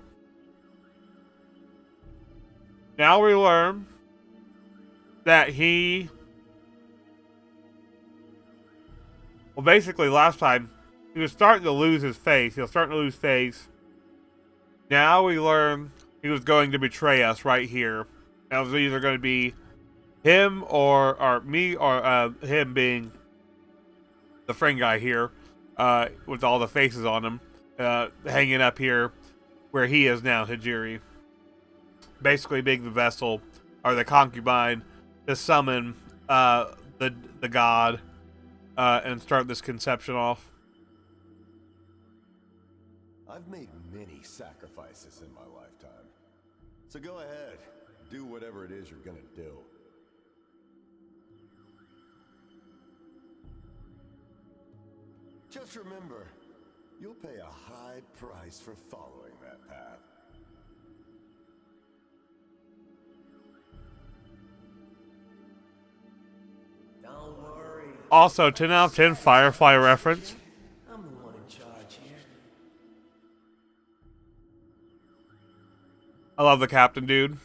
Now we learn that well, basically last time, he was starting to lose his face. He was starting to lose face. Now we learn he was going to betray us right here. It was either going to be him or me or him being the friend guy here with all the faces on him hanging up here where he is now, Hijiri. Basically being the vessel or the concubine to summon the god and start this conception off. I've made many sacrifices in my lifetime. So go ahead, do whatever it is you're gonna do. Just remember, you'll pay a high price for following that path. Don't worry. Also, 10 out of 10 Firefly reference. I'm the one in charge here. I love the captain dude.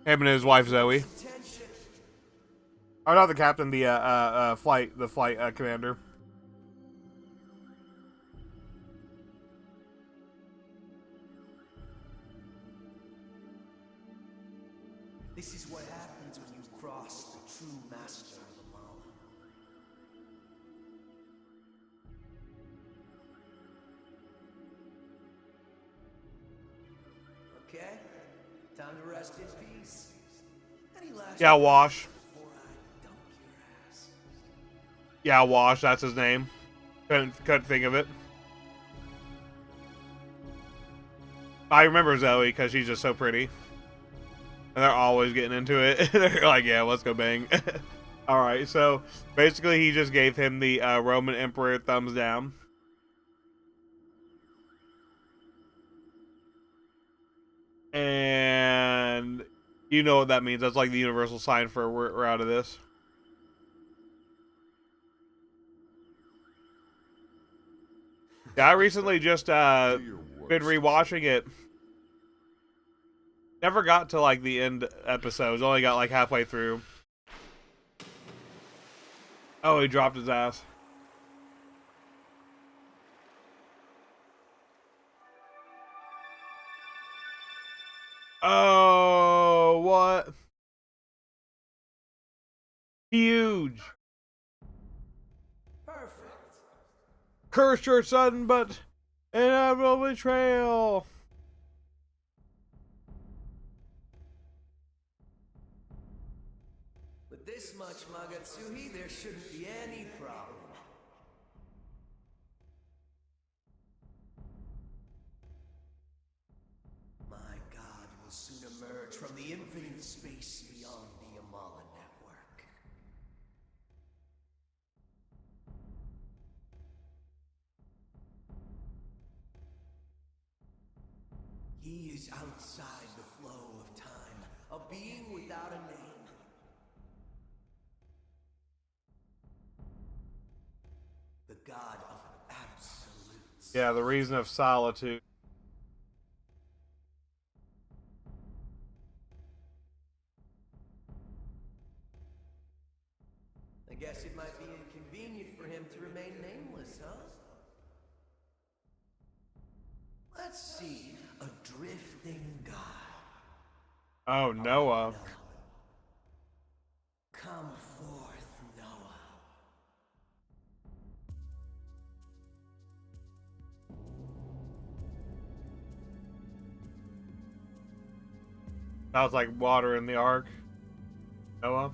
Him and his wife Zoe. Attention. Oh, not the captain, the flight commander. This is what happens when you cross the true master of Amala. Okay? Time to rest in peace. Any last Yeah, Wash. before I dunk your ass? Yeah, Wash, that's his name. Couldn't think of it. I remember Zoe because she's just so pretty. And they're always getting into it. They're like, yeah, let's go bang. Alright, so basically he just gave him the Roman Emperor thumbs down. And you know what that means. That's like the universal sign for we're out of this. Yeah, I recently just been rewatching it. Never got to like the end episodes. Only got like halfway through. Oh, he dropped his ass. Oh, what? Huge. Perfect. Curse your sudden but inevitable betrayal. With this much Magatsuhi, there shouldn't be any problem. My god will soon emerge from the infinite space beyond the Amala network. He is outside the flow of time, a being without a name. The god of absolutes. Yeah, the reason of solitude. I guess it might be inconvenient for him to remain nameless, huh? Let's see, a drifting god. Oh, Noah. Sounds like water in the ark. Noah.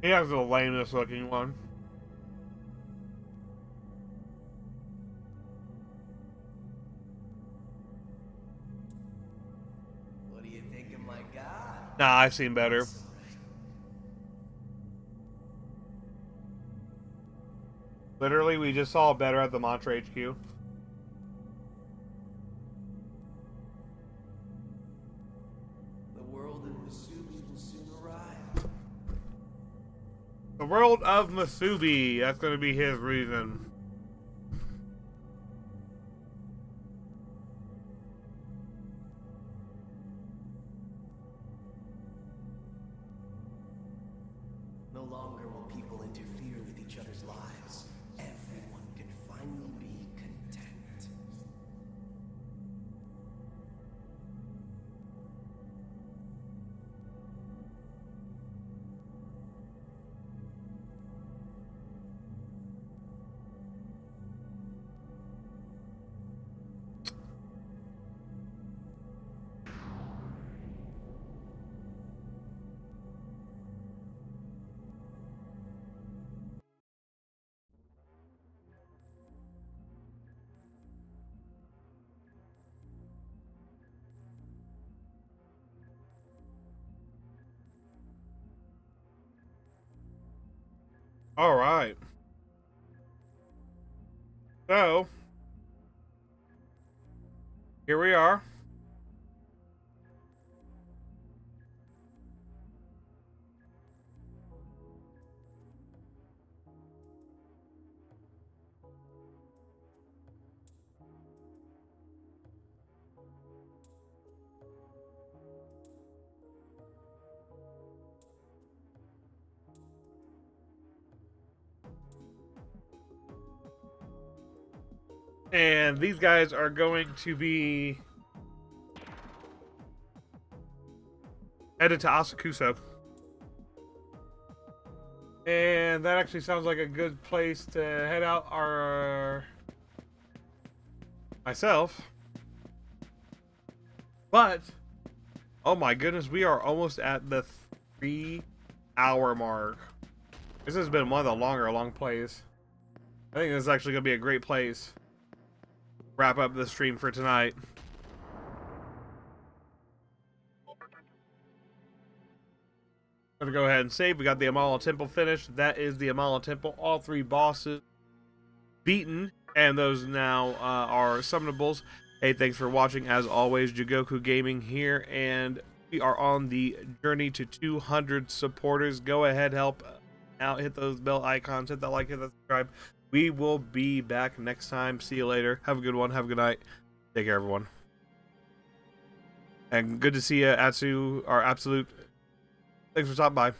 He has the lamest looking one. What do you think of my god? Nah, I've seen better. Literally, we just saw better at the Mantra HQ. The world in Masubi will soon arrive. The world of Masubi. That's going to be his reason. No longer will people interfere with each other's lives. Everyone can finally be content. All right. So, here we are. And these guys are going to be headed to Asakusa. And that actually sounds like a good place to head out myself. But, oh my goodness, we are almost at the 3-hour mark. This has been one of the long plays. I think this is actually going to be a great place. Wrap up the stream for tonight. I'm gonna go ahead and save. We got the Amala Temple finished. That is the Amala Temple. All 3 bosses beaten, and those now are summonables. Hey, thanks for watching. As always, Jigoku Gaming here, and we are on the journey to 200 supporters. Go ahead, help out. Hit those bell icons. Hit that like. Hit that subscribe. We will be back next time. See you later. Have a good one. Have a good night. Take care, everyone. And good to see you, Atsu, our Absolute. Thanks for stopping by.